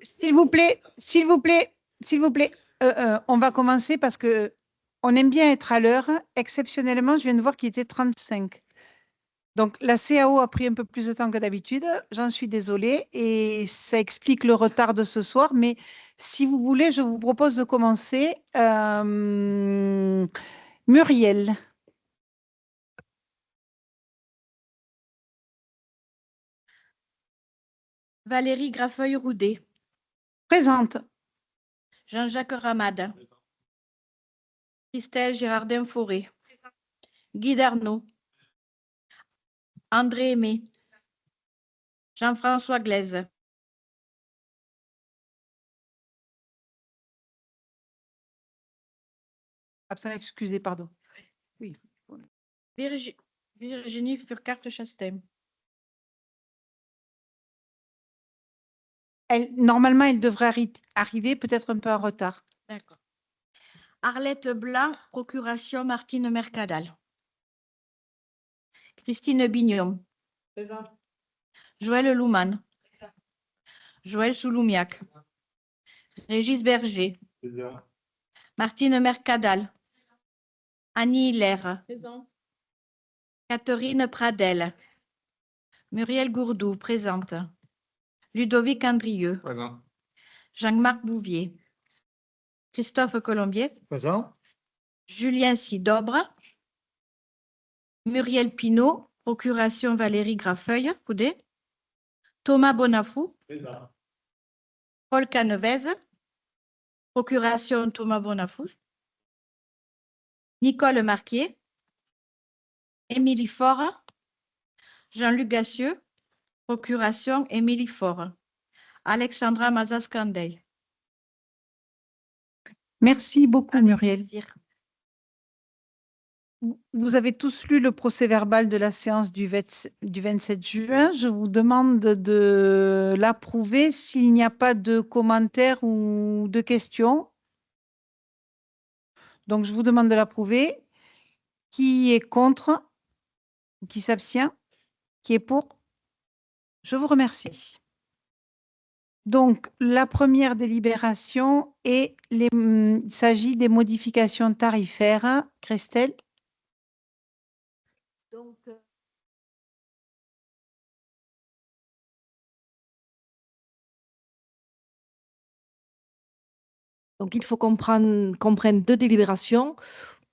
S'il vous plaît, s'il vous plaît, s'il vous plaît, on va commencer parce que on aime bien être à l'heure. Exceptionnellement, je viens de voir qu'il était 35. Donc, la CAO a pris un peu plus de temps que d'habitude. J'en suis désolée et ça explique le retard de ce soir. Mais si vous voulez, je vous propose de commencer. Muriel, Valérie Grafeuil-Roudet, présente. Jean-Jacques Ramade, Christelle Girardin-Forêt, Guy Darnaud, André Aimé, Jean-François Glaise, Excusez, pardon. Oui. Virginie Furcart-Chastain. Normalement, elle devrait arriver peut-être un peu en retard. D'accord. Arlette Blanc, procuration Martine Mercadal. Christine Bignon. Présent. Joël Louman. Présent. Joël Souloumiac. Régis Berger. Présent. Martine Mercadal. Annie Hilaire. Présent. Catherine Pradel. Muriel Gourdou, présente. Ludovic Andrieux. Présent. Jean-Marc Bouvier. Christophe Colombier. Présent. Julien Sidobre. Muriel Pinault, procuration Valérie Grafeuil, Coudet. Thomas Bonafou. Présent. Paul Canevez, procuration Thomas Bonafou. Nicole Marquier. Émilie Faure. Jean-Luc Gassieux, procuration Émilie Faure. Alexandra Mazascandey. Merci beaucoup, Avec Muriel. plaisir. Vous avez tous lu le procès-verbal de la séance du 27 juin. Je vous demande de l'approuver s'il n'y a pas de commentaires ou de questions. Donc, je vous demande de l'approuver. Qui est contre? Qui s'abstient? Qui est pour? Je vous remercie. Donc, la première délibération il s'agit des modifications tarifaires. Christelle? Donc, il faut qu'on prenne deux délibérations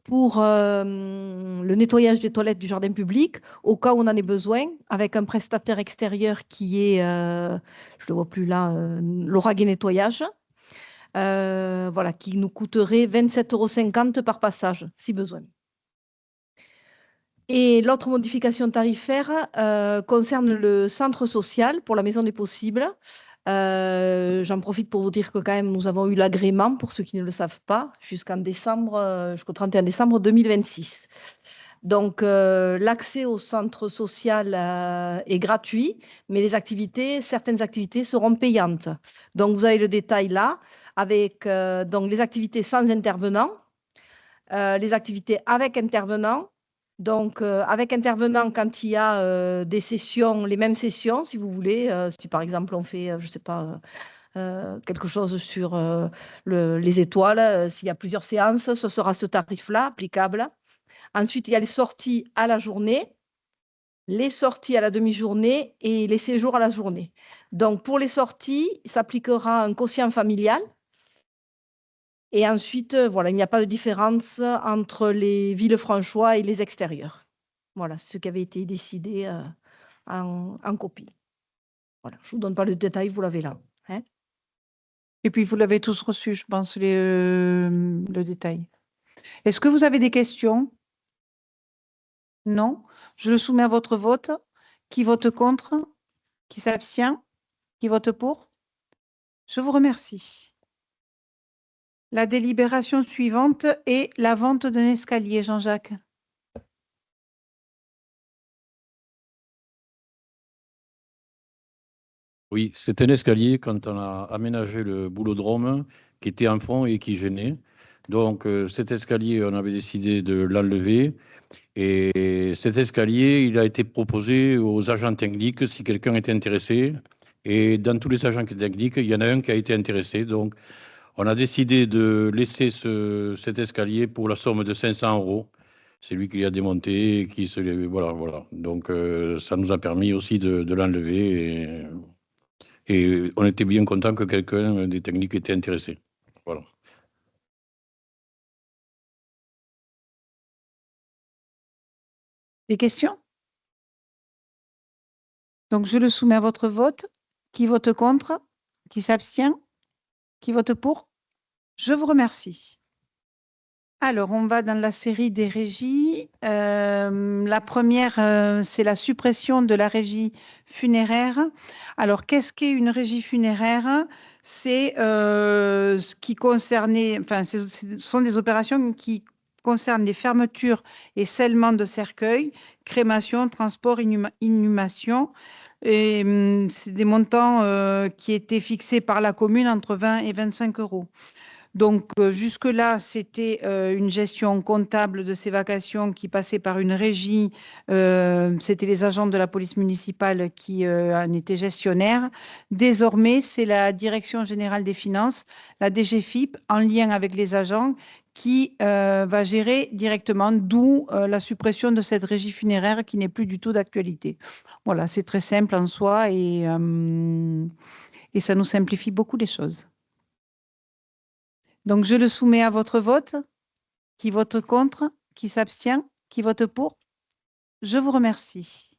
pour le nettoyage des toilettes du jardin public, au cas où on en ait besoin, avec un prestataire extérieur qui est, je ne le vois plus là, Lauragais Nettoyage, voilà, qui nous coûterait 27,50 € par passage, si besoin. Et l'autre modification tarifaire concerne le centre social pour la Maison des Possibles. J'en profite pour vous dire que quand même, nous avons eu l'agrément, pour ceux qui ne le savent pas, jusqu'au 31 décembre 2026. Donc, l'accès au centre social est gratuit, mais certaines activités seront payantes. Donc, vous avez le détail là, avec donc les activités sans intervenant, les activités avec intervenant. Donc, avec intervenant, quand il y a des sessions, les mêmes sessions, si vous voulez, si par exemple on fait, je ne sais pas, quelque chose sur les étoiles, s'il y a plusieurs séances, ce sera ce tarif-là applicable. Ensuite, il y a les sorties à la journée, les sorties à la demi-journée et les séjours à la journée. Donc, pour les sorties, il s'appliquera un quotient familial. Et ensuite, voilà, il n'y a pas de différence entre les Villefranchois et les extérieurs. Voilà, ce qui avait été décidé en copie. Voilà, je ne vous donne pas le détail, vous l'avez là. Hein. Et puis, vous l'avez tous reçu, je pense, le détail. Est-ce que vous avez des questions? Non? Je le soumets à votre vote. Qui vote contre? Qui s'abstient? Qui vote pour? Je vous remercie. La délibération suivante est la vente d'un escalier, Jean-Jacques. Oui, c'est un escalier quand on a aménagé le boulodrome qui était en fond et qui gênait. Donc cet escalier, on avait décidé de l'enlever. Et cet escalier, il a été proposé aux agents techniques si quelqu'un était intéressé. Et dans tous les agents techniques, il y en a un qui a été intéressé. Donc, on a décidé de laisser cet escalier pour la somme de 500 €. C'est lui qui l'a démonté, voilà, voilà. Donc, ça nous a permis aussi de l'enlever. Et on était bien content que quelqu'un des techniques était intéressé. Voilà. Des questions? Donc, je le soumets à votre vote. Qui vote contre? Qui s'abstient? Qui vote pour? Je vous remercie. Alors, on va dans la série des régies. La première, c'est la suppression de la régie funéraire. Alors, qu'est-ce qu'est une régie funéraire? C'est ce qui concernait, enfin, ce sont des opérations qui concernent les fermetures et scellements de cercueils, crémation, transport, inhumation. Et c'est des montants qui étaient fixés par la commune entre 20 et 25 €. Donc, jusque-là, c'était une gestion comptable de ces vacations qui passait par une régie. C'était les agents de la police municipale qui en étaient gestionnaires. Désormais, c'est la Direction générale des finances, la DGFiP, en lien avec les agents, qui va gérer directement, d'où la suppression de cette régie funéraire qui n'est plus du tout d'actualité. Voilà, c'est très simple en soi et ça nous simplifie beaucoup les choses. Donc, je le soumets à votre vote. Qui vote contre? Qui s'abstient? Qui vote pour? Je vous remercie.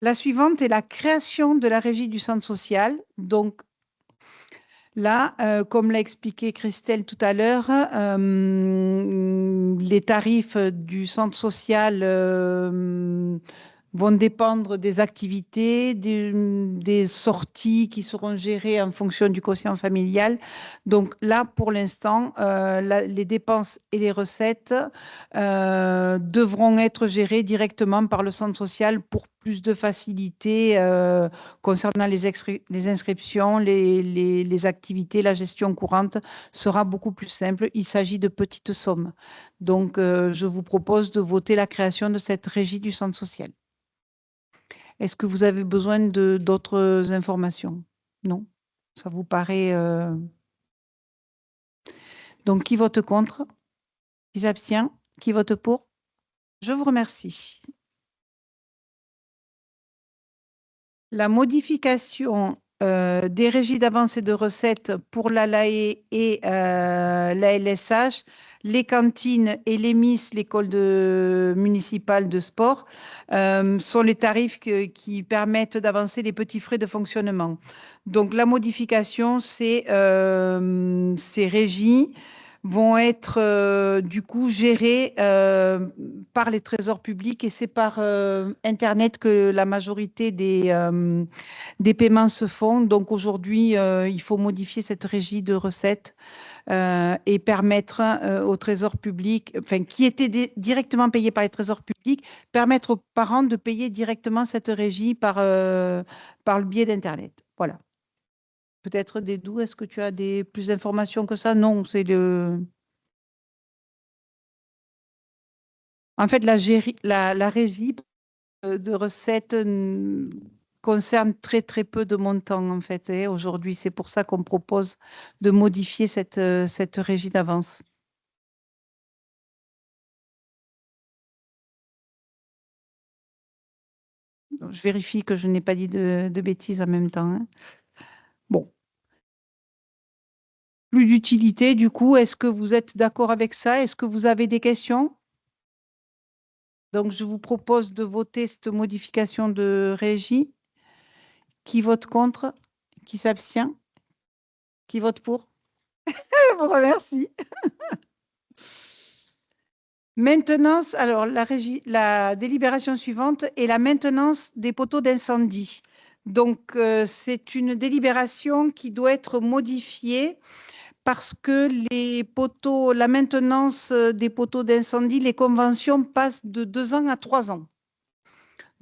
La suivante est la création de la régie du centre social. Donc, là, comme l'a expliqué Christelle tout à l'heure, les tarifs du centre social vont dépendre des activités, des sorties qui seront gérées en fonction du quotient familial. Donc là, pour l'instant, les dépenses et les recettes devront être gérées directement par le centre social pour plus de facilité concernant les inscriptions, les activités, la gestion courante sera beaucoup plus simple. Il s'agit de petites sommes. Donc, je vous propose de voter la création de cette régie du centre social. Est-ce que vous avez besoin d'autres informations? Non? Ça vous paraît... Donc, qui vote contre? Qui s'abstient? Qui vote pour? Je vous remercie. La modification des régies d'avance et de recettes pour la LAE et la LSH, les cantines et les MIS, l'école municipale de sport, sont les tarifs qui permettent d'avancer les petits frais de fonctionnement. Donc, la modification, c'est ces régies vont être du coup gérées par les trésors publics et c'est par Internet que la majorité des paiements se font. Donc aujourd'hui, il faut modifier cette régie de recettes et permettre au trésor public, enfin qui était directement payé par les trésors publics, permettre aux parents de payer directement cette régie par le biais d'Internet. Voilà. Peut-être des doux, est-ce que tu as plus d'informations que ça? Non, c'est le... En fait, la régie de recettes concerne très, très peu de montants, en fait. Aujourd'hui, c'est pour ça qu'on propose de modifier cette régie d'avance. Je vérifie que je n'ai pas dit de bêtises en même temps, hein. Bon. Plus d'utilité, du coup, est-ce que vous êtes d'accord avec ça? Est-ce que vous avez des questions? Donc, je vous propose de voter cette modification de régie. Qui vote contre? Qui s'abstient? Qui vote pour? Je vous remercie. Maintenance, alors la délibération suivante est la maintenance des poteaux d'incendie. Donc, c'est une délibération qui doit être modifiée parce que la maintenance des poteaux d'incendie, les conventions passent de 2 ans à 3 ans.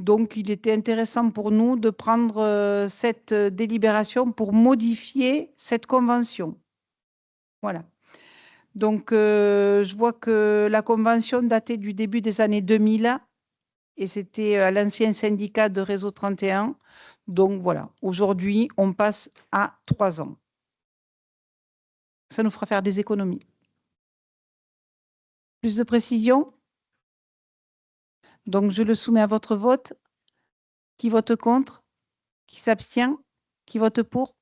Donc, il était intéressant pour nous de prendre cette délibération pour modifier cette convention. Voilà. Donc, je vois que la convention datait du début des années 2000 et c'était l'ancien syndicat de Réseau 31. Donc voilà, aujourd'hui, on passe à 3 ans. Ça nous fera faire des économies. Plus de précision? Donc, je le soumets à votre vote. Qui vote contre? Qui s'abstient? Qui vote pour?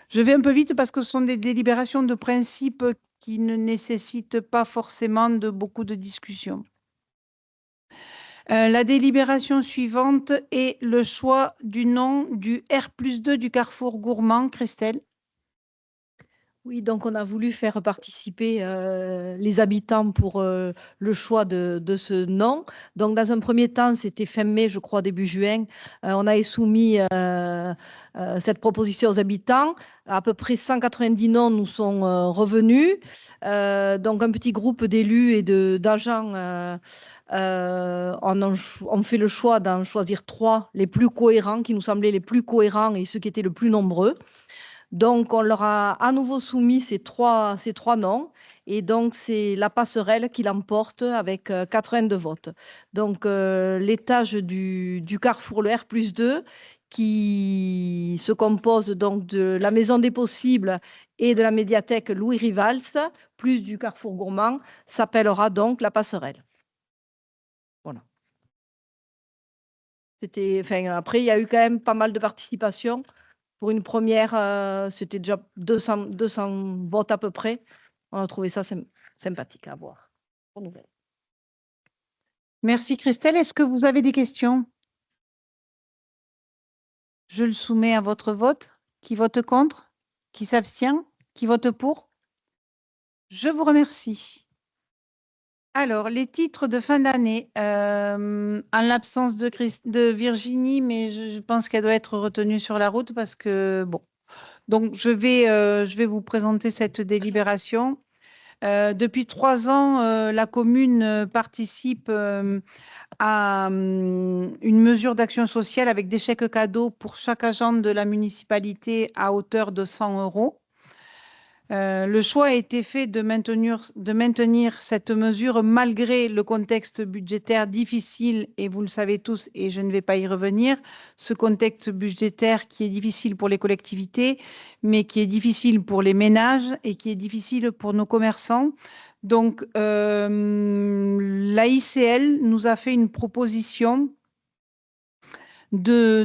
Je vais un peu vite parce que ce sont des délibérations de principe qui ne nécessitent pas forcément de beaucoup de discussions. La délibération suivante est le choix du nom du R+2 du Carrefour Gourmand. Christelle? Oui, donc on a voulu faire participer les habitants pour le choix de ce nom. Donc, dans un premier temps, c'était fin mai, je crois, début juin, on avait soumis cette proposition aux habitants. À peu près 190 noms nous sont revenus. Donc, un petit groupe d'élus et d'agents ont fait le choix d'en choisir 3, les plus cohérents, qui nous semblaient les plus cohérents et ceux qui étaient le plus nombreux. Donc, on leur a à nouveau soumis ces trois noms. Et donc, c'est la passerelle qui l'emporte avec 82 votes. Donc, l'étage du Carrefour, le R+2, qui se compose donc de la Maison des Possibles et de la médiathèque Louis Rivals, plus du Carrefour Gourmand, s'appellera donc la passerelle. Voilà. Après, il y a eu quand même pas mal de participation. Pour une première, c'était déjà 200 votes à peu près. On a trouvé ça sympathique à voir. Bonne nouvelle. Merci Christelle. Est-ce que vous avez des questions? Je le soumets à votre vote. Qui vote contre? Qui s'abstient? Qui vote pour? Je vous remercie. Alors, les titres de fin d'année, en l'absence de Virginie, mais je pense qu'elle doit être retenue sur la route parce que, bon. Donc, je vais vous présenter cette délibération. Depuis 3 ans, la commune participe à une mesure d'action sociale avec des chèques cadeaux pour chaque agent de la municipalité à hauteur de 100 euros. Le choix a été fait de maintenir cette mesure malgré le contexte budgétaire difficile, et vous le savez tous, et je ne vais pas y revenir, ce contexte budgétaire qui est difficile pour les collectivités, mais qui est difficile pour les ménages et qui est difficile pour nos commerçants. Donc, l'AICL nous a fait une proposition de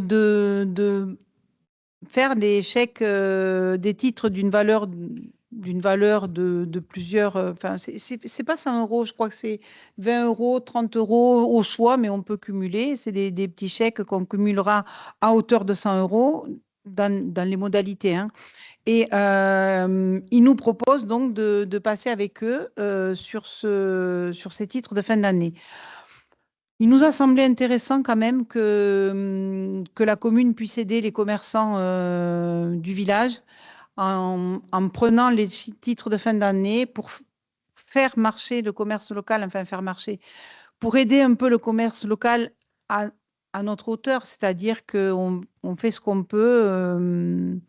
faire des chèques, des titres d'une valeur de plusieurs, enfin, c'est pas 100 euros, je crois que c'est 20 euros, 30 euros au choix, mais on peut cumuler. C'est des petits chèques qu'on cumulera à hauteur de 100 euros dans les modalités, hein. Et ils nous proposent donc de passer avec eux sur ces titres de fin d'année. Il nous a semblé intéressant quand même que la commune puisse aider les commerçants du village en prenant les titres de fin d'année pour faire marcher le commerce local, enfin faire marcher, pour aider un peu le commerce local à notre hauteur, c'est-à-dire qu'on fait ce qu'on peut.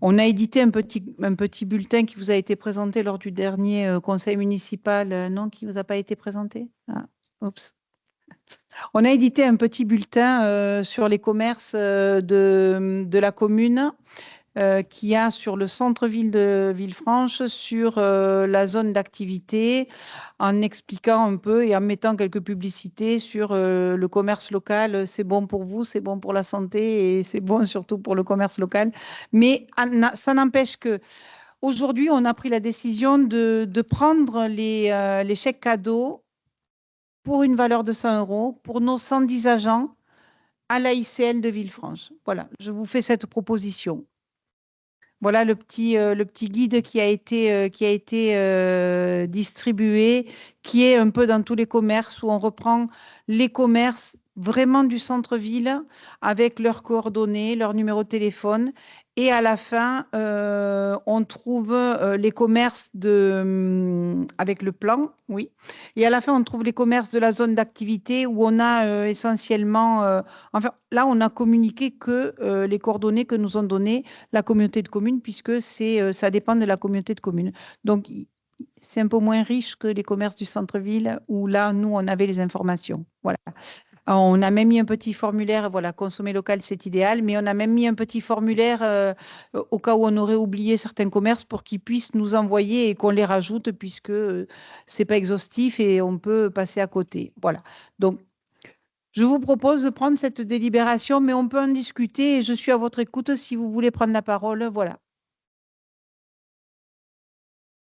On a édité un petit bulletin qui vous a été présenté lors du dernier conseil municipal, non, qui ne vous a pas été présenté? Ah, oups. On a édité un petit bulletin sur les commerces de la commune qu'il y a sur le centre-ville de Villefranche, sur la zone d'activité, en expliquant un peu et en mettant quelques publicités sur le commerce local. C'est bon pour vous, c'est bon pour la santé et c'est bon surtout pour le commerce local. Mais ça n'empêche que aujourd'hui, on a pris la décision de prendre les chèques cadeaux pour une valeur de 100 euros pour nos 110 agents à l'AICL de Villefranche. Voilà, je vous fais cette proposition. Voilà le petit guide qui a été distribué, qui est un peu dans tous les commerces, où on reprend les commerces vraiment du centre-ville avec leurs coordonnées, leur numéro de téléphone. Et à la fin, on trouve les commerces avec le plan, oui. Et à la fin, on trouve les commerces de la zone d'activité où on a essentiellement, enfin, là, on a communiqué que les coordonnées que nous ont données la communauté de communes, puisque ça dépend de la communauté de communes. Donc, c'est un peu moins riche que les commerces du centre-ville où là, nous, on avait les informations. Voilà. On a même mis un petit formulaire, voilà, consommer local, c'est idéal, mais on a même mis un petit formulaire au cas où on aurait oublié certains commerces pour qu'ils puissent nous envoyer et qu'on les rajoute puisque c'est pas exhaustif et on peut passer à côté. Voilà. Donc, je vous propose de prendre cette délibération, mais on peut en discuter et je suis à votre écoute si vous voulez prendre la parole. Voilà.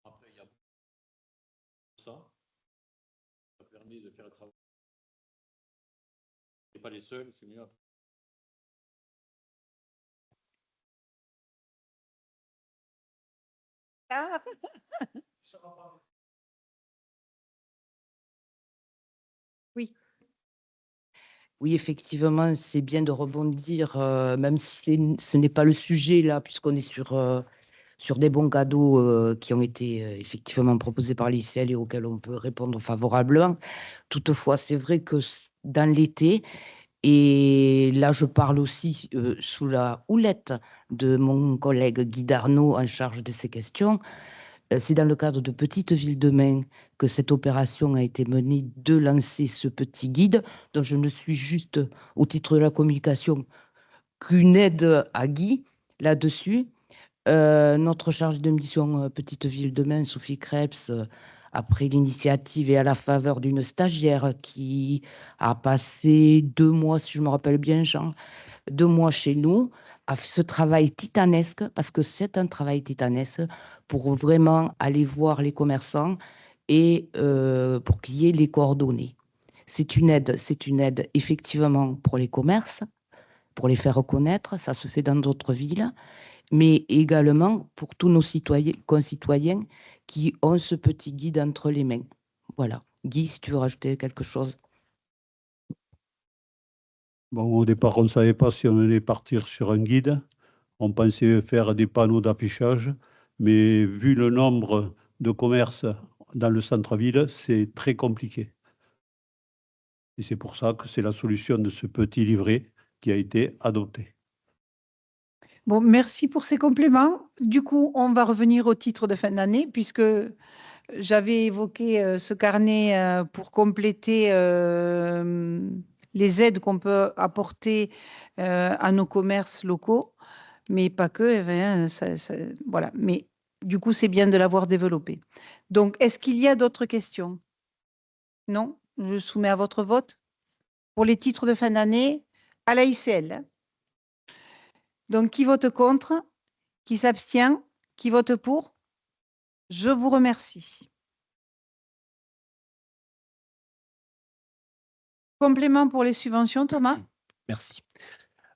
Après, il y a ça. Ça permet de faire le travail. C'est pas les seuls, c'est mieux. Ah. Oui. Oui, effectivement, c'est bien de rebondir, même si ce n'est pas le sujet là, puisqu'on est sur des bons cadeaux qui ont été effectivement proposés par l'ICL et auxquels on peut répondre favorablement. Toutefois, c'est vrai que dans l'été, et là je parle aussi sous la houlette de mon collègue Guy Darnaud en charge de ces questions, c'est dans le cadre de Petites Villes Demain que cette opération a été menée de lancer ce petit guide, dont je ne suis juste, au titre de la communication, qu'une aide à Guy là-dessus. Notre charge de mission Petite Ville Demain, Sophie Krebs, après l'initiative et à la faveur d'une stagiaire qui a passé 2 mois, si je me rappelle bien, Jean, 2 mois chez nous, a fait ce travail titanesque, parce que c'est un travail titanesque, pour vraiment aller voir les commerçants et pour qu'il y ait les coordonnées. C'est une aide effectivement pour les commerces, pour les faire reconnaître, ça se fait dans d'autres villes, mais également pour tous nos concitoyens qui ont ce petit guide entre les mains. Voilà. Guy, si tu veux rajouter quelque chose. Bon, au départ, on ne savait pas si on allait partir sur un guide. On pensait faire des panneaux d'affichage, mais vu le nombre de commerces dans le centre-ville, c'est très compliqué. Et c'est pour ça que c'est la solution de ce petit livret qui a été adopté. Bon, merci pour ces compléments. Du coup, on va revenir au titre de fin d'année puisque j'avais évoqué ce carnet pour compléter les aides qu'on peut apporter à nos commerces locaux, mais pas que. Eh bien, voilà. Mais du coup, c'est bien de l'avoir développé. Donc, est-ce qu'il y a d'autres questions? Non? Je soumets à votre vote pour les titres de fin d'année à la ICL. Donc, qui vote contre? Qui s'abstient? Qui vote pour? Je vous remercie. Complément pour les subventions, Thomas? Merci.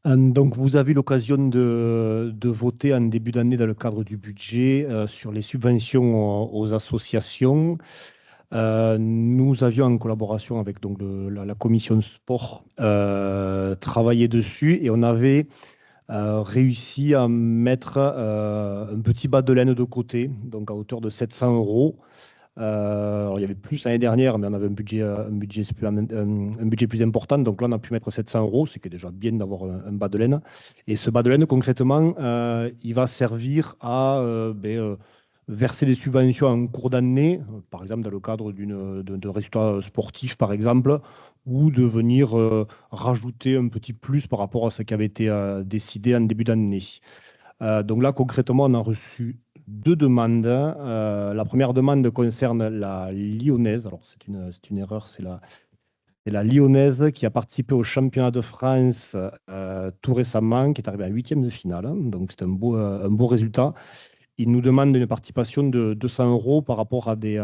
Donc, vous avez l'occasion de voter en début d'année dans le cadre du budget sur les subventions aux associations. Nous avions, en collaboration avec donc, la commission sport, travaillé dessus et on avait réussi à mettre un petit bas de laine de côté, donc à hauteur de 700 €. Alors, il y avait plus l'année dernière, mais on avait un budget plus important. Donc là, on a pu mettre 700 €, ce qui est déjà bien d'avoir un bas de laine. Et ce bas de laine, concrètement, il va servir à verser des subventions en cours d'année, par exemple dans le cadre de résultats sportifs, par exemple, ou de venir rajouter un petit plus par rapport à ce qui avait été décidé en début d'année. Donc là, concrètement, on a reçu 2 demandes. La première demande concerne la Lyonnaise. Alors, c'est une erreur, c'est la Lyonnaise qui a participé au championnat de France tout récemment, qui est arrivée en 8e de finale. Donc, c'est un beau résultat. Ils nous demandent une participation de 200 € par rapport à des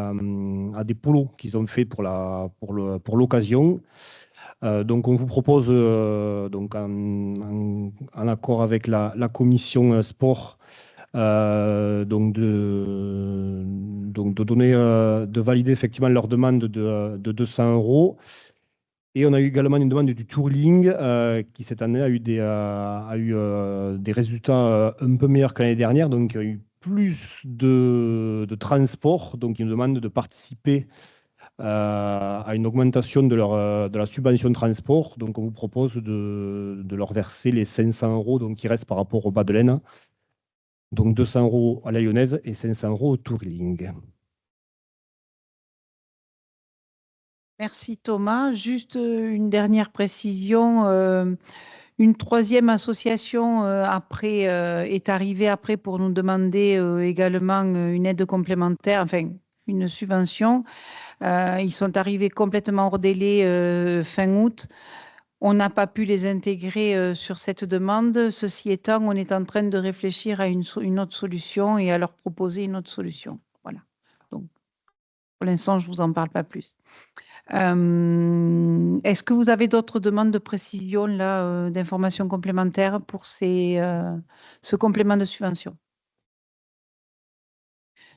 polos qu'ils ont fait pour l'occasion. Donc, on vous propose, donc en accord avec la commission sport, donc de valider effectivement leur demande de 200 €. Et on a eu également une demande du Touring qui cette année a eu des résultats un peu meilleurs que l'année dernière. Donc, il y a eu plus de transport. Donc, ils nous demandent de participer à une augmentation de la subvention de transport. Donc, on vous propose de leur verser les 500 € donc, qui restent par rapport au bas de laine. Donc, 200 € à la Lyonnaise et 500 € au Touring. Merci Thomas. Juste une dernière précision. Une troisième association est arrivée après pour nous demander également une aide complémentaire, enfin une subvention. Ils sont arrivés complètement hors délai fin août. On n'a pas pu les intégrer sur cette demande. Ceci étant, on est en train de réfléchir à une autre solution et à leur proposer une autre solution. Voilà. Donc, pour l'instant, je ne vous en parle pas plus. Est-ce que vous avez d'autres demandes de précision, là, d'informations complémentaires pour ce complément de subvention?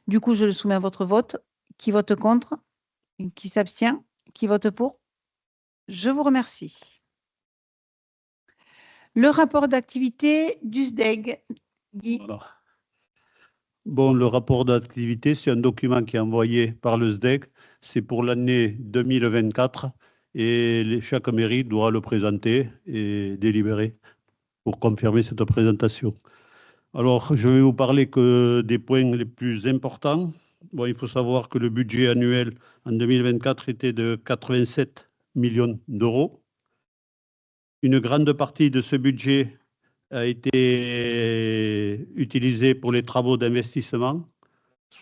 Du coup, je le soumets à votre vote. Qui vote contre? Qui s'abstient? Qui vote pour? Je vous remercie. Le rapport d'activité du SDEG. Guy. Voilà. Bon, le rapport d'activité, c'est un document qui est envoyé par le SDEC. C'est pour l'année 2024 et chaque mairie doit le présenter et délibérer pour confirmer cette présentation. Alors, je vais vous parler que des points les plus importants. Bon, il faut savoir que le budget annuel en 2024 était de 87 millions d'euros. Une grande partie de ce budget a été utilisée pour les travaux d'investissement,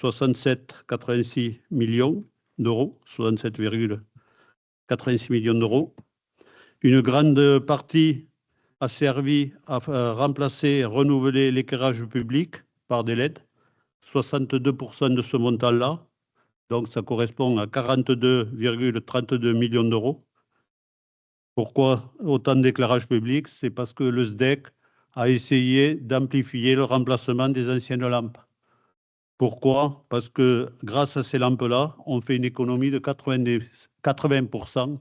67,86 millions d'euros, 67,86 millions d'euros. Une grande partie a servi à remplacer, renouveler l'éclairage public par des LED, 62% de ce montant-là, donc ça correspond à 42,32 millions d'euros. Pourquoi autant d'éclairage public? C'est parce que le SDEC a essayé d'amplifier le remplacement des anciennes lampes. Pourquoi? Parce que grâce à ces lampes-là, on fait une économie de 80%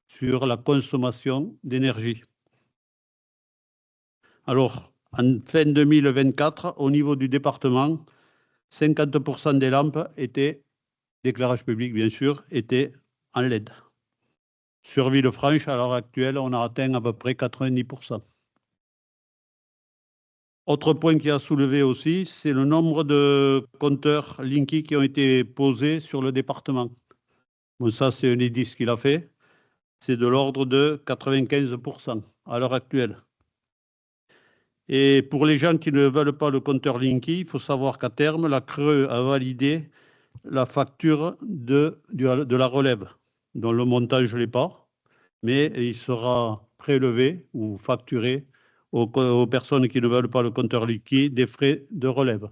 sur la consommation d'énergie. Alors, en fin 2024, au niveau du département, 50% des lampes d'éclairage public bien sûr, étaient en LED. Sur Villefranche, à l'heure actuelle, on a atteint à peu près 90%. Autre point qui a soulevé aussi, c'est le nombre de compteurs Linky qui ont été posés sur le département. Bon, ça, c'est un indice qu'il a fait. C'est de l'ordre de 95% à l'heure actuelle. Et pour les gens qui ne veulent pas le compteur Linky, il faut savoir qu'à terme, la CRE a validé la facture de la relève, dont le montant, je ne l'ai pas, mais il sera prélevé ou facturé aux personnes qui ne veulent pas le compteur Linky des frais de relève,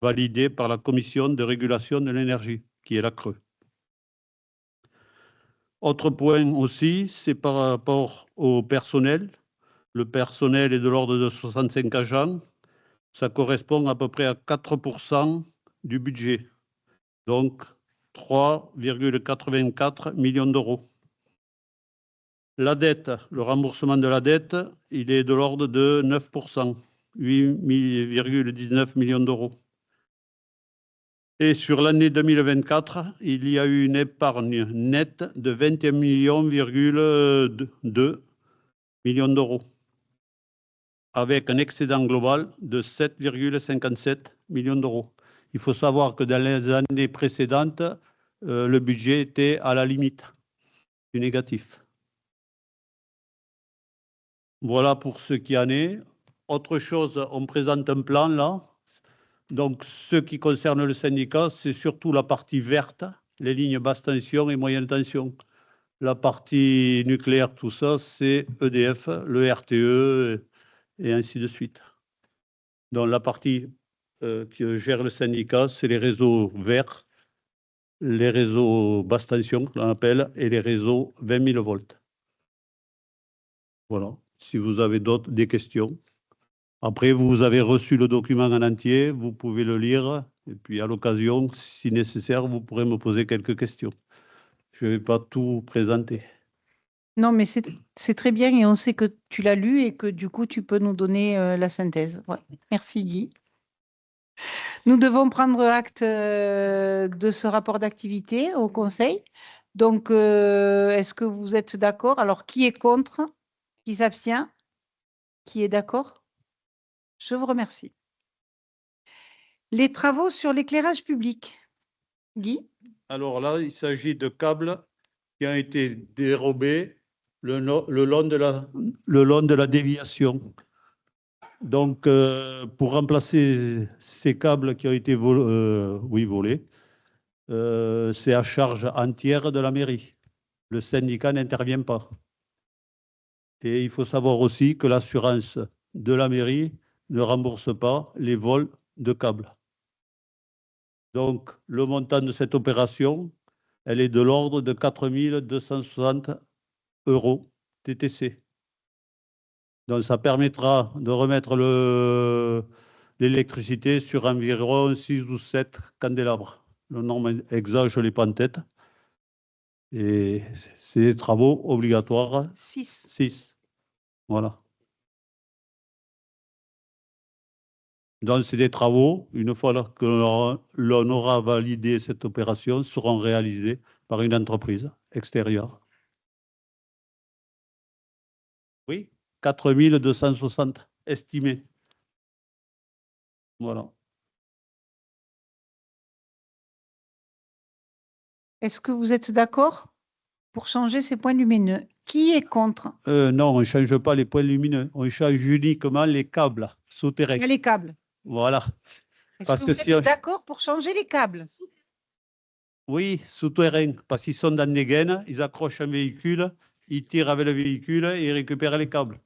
validés par la Commission de régulation de l'énergie, qui est la CRE. Autre point aussi, c'est par rapport au personnel. Le personnel est de l'ordre de 65 agents. Ça correspond à peu près à 4% du budget. Donc, 3,84 millions d'euros. La dette, le remboursement de la dette, il est de l'ordre de 9%, 8,19 millions d'euros. Et sur l'année 2024, il y a eu une épargne nette de 21,2 millions d'euros, avec un excédent global de 7,57 millions d'euros. Il faut savoir que dans les années précédentes, le budget était à la limite du négatif. Voilà pour ce qui en est. Autre chose, on présente un plan là. Donc, ce qui concerne le syndicat, c'est surtout la partie verte, les lignes basse tension et moyenne tension. La partie nucléaire, tout ça, c'est EDF, le RTE et ainsi de suite. Donc, la partie qui gère le syndicat, c'est les réseaux verts, les réseaux basse tension, qu'on appelle, et les réseaux 20 000 volts. Voilà. Si vous avez des questions. Après, vous avez reçu le document en entier, vous pouvez le lire, et puis à l'occasion, si nécessaire, vous pourrez me poser quelques questions. Je ne vais pas tout présenter. Non, mais c'est très bien et on sait que tu l'as lu et que du coup, tu peux nous donner la synthèse. Ouais. Merci Guy. Nous devons prendre acte de ce rapport d'activité au Conseil. Donc, est-ce que vous êtes d'accord? Alors, qui est contre? Qui s'abstient? Qui est d'accord? Je vous remercie. Les travaux sur l'éclairage public. Guy? Alors là, il s'agit de câbles qui ont été dérobés le long de la déviation. Donc, pour remplacer ces câbles qui ont été volés, c'est à charge entière de la mairie. Le syndicat n'intervient pas. Et il faut savoir aussi que l'assurance de la mairie ne rembourse pas les vols de câbles. Donc, le montant de cette opération, elle est de l'ordre de 4 260 € TTC. Donc, ça permettra de remettre l'électricité sur environ 6 ou 7 candélabres. Le nombre exact, je ne l'ai pas en tête. Et c'est des travaux obligatoires. 6. 6. Voilà. Donc, c'est des travaux, une fois que l'on aura validé cette opération, seront réalisés par une entreprise extérieure. Oui, 4 260 estimés. Voilà. Est-ce que vous êtes d'accord pour changer ces points lumineux? Qui est contre? Non, on ne change pas les points lumineux. On change uniquement les câbles souterrains. Il y a les câbles. Voilà. Est-ce Parce que que vous si êtes on- d'accord pour changer les câbles? Oui, souterrains, parce qu'ils sont dans des gaines, ils accrochent un véhicule, ils tirent avec le véhicule et ils récupèrent les câbles.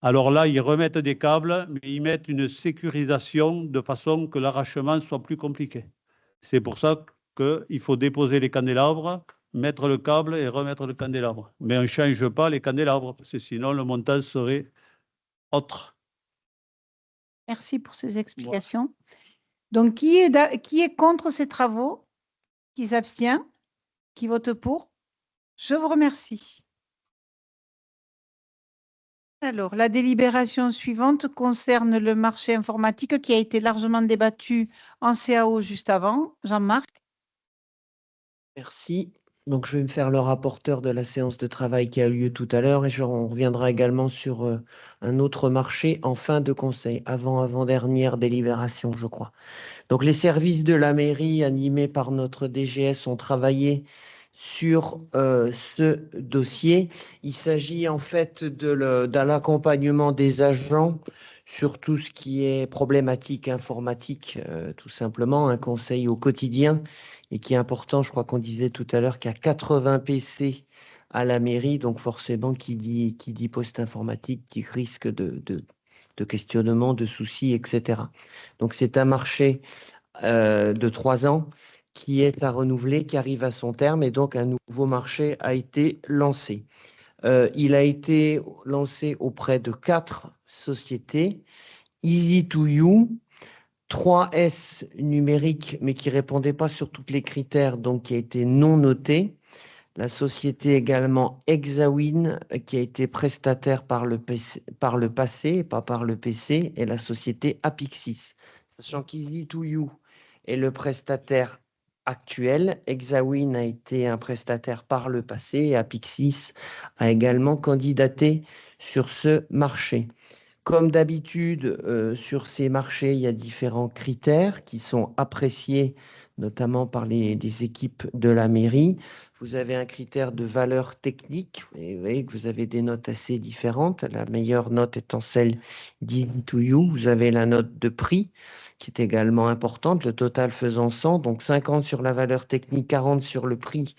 Alors là, ils remettent des câbles, mais ils mettent une sécurisation de façon que l'arrachement soit plus compliqué. C'est pour ça qu'il faut déposer les candélabres, mettre le câble et remettre le candélabre. Mais on ne change pas les candélabres, parce que sinon le montant serait autre. Merci pour ces explications. Donc, qui est contre ces travaux? Qui s'abstient? Qui vote pour? Je vous remercie. Alors, la délibération suivante concerne le marché informatique qui a été largement débattu en CAO juste avant. Jean-Marc? Merci. Donc, je vais me faire le rapporteur de la séance de travail qui a eu lieu tout à l'heure et on reviendra également sur un autre marché en fin de conseil, avant-dernière délibération, je crois. Donc, les services de la mairie animés par notre DGS ont travaillé sur ce dossier. Il s'agit en fait de l'accompagnement des agents sur tout ce qui est problématique informatique, tout simplement, un conseil au quotidien et qui est important. Je crois qu'on disait tout à l'heure qu'il y a 80 PC à la mairie, donc forcément qui dit poste informatique, qui risque de questionnement, de soucis, etc. Donc c'est un marché de 3 ans qui est à renouveler, qui arrive à son terme et donc un nouveau marché a été lancé. Il a été lancé auprès de 4 sociétés, Easy2You, 3S numérique, mais qui ne répondait pas sur tous les critères, donc qui a été non noté. La société également Exawin, qui a été prestataire par le passé, pas par le PC, et la société Apixis. Sachant qu'Easy2You est le prestataire actuel, Exawin a été un prestataire par le passé, et Apixis a également candidaté sur ce marché. Comme d'habitude, sur ces marchés, il y a différents critères qui sont appréciés notamment par des équipes de la mairie. Vous avez un critère de valeur technique, et vous voyez que vous avez des notes assez différentes. La meilleure note étant celle d'Easy2You. Vous avez la note de prix, qui est également importante, le total faisant 100, donc 50 sur la valeur technique, 40 sur le prix,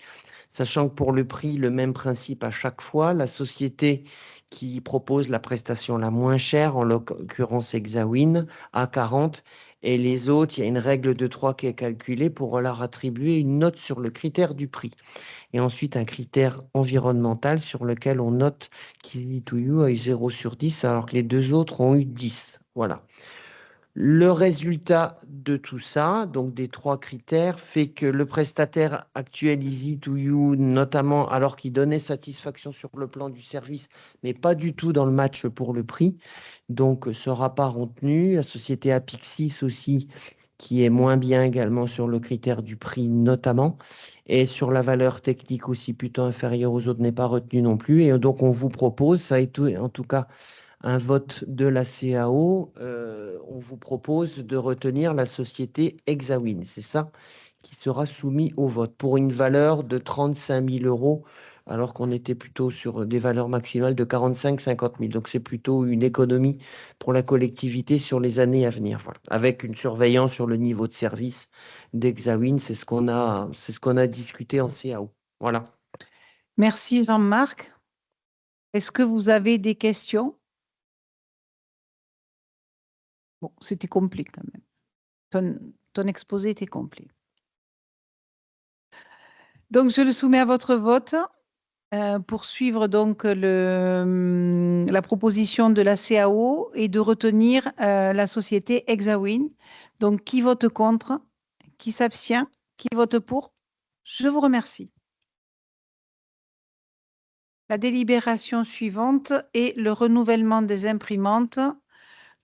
sachant que pour le prix, le même principe à chaque fois. La société qui propose la prestation la moins chère, en l'occurrence Exawin, à 40, et les autres, il y a une règle de 3 qui est calculée pour leur attribuer une note sur le critère du prix. Et ensuite, un critère environnemental sur lequel on note qu'Easy2You a eu 0 sur 10, alors que les deux autres ont eu 10. Voilà. Le résultat de tout ça, donc des 3 critères, fait que le prestataire actuel Easy2You, notamment alors qu'il donnait satisfaction sur le plan du service, mais pas du tout dans le match pour le prix, donc sera pas retenu. La société Apixis aussi, qui est moins bien également sur le critère du prix notamment, et sur la valeur technique aussi plutôt inférieure aux autres, n'est pas retenu non plus. Et donc on vous propose, ça a été en tout cas un vote de la CAO, on vous propose de retenir la société Exawin. C'est ça qui sera soumis au vote pour une valeur de 35 000 €, alors qu'on était plutôt sur des valeurs maximales de 45-50 000. Donc, c'est plutôt une économie pour la collectivité sur les années à venir. Voilà. Avec une surveillance sur le niveau de service d'Exawin, c'est ce qu'on a discuté en CAO. Voilà. Merci Jean-Marc. Est-ce que vous avez des questions? Bon, c'était complet quand même. Ton exposé était complet. Donc, je le soumets à votre vote pour suivre donc la proposition de la CAO et de retenir la société Exawin. Donc, qui vote contre? Qui s'abstient? Qui vote pour? Je vous remercie. La délibération suivante est le renouvellement des imprimantes.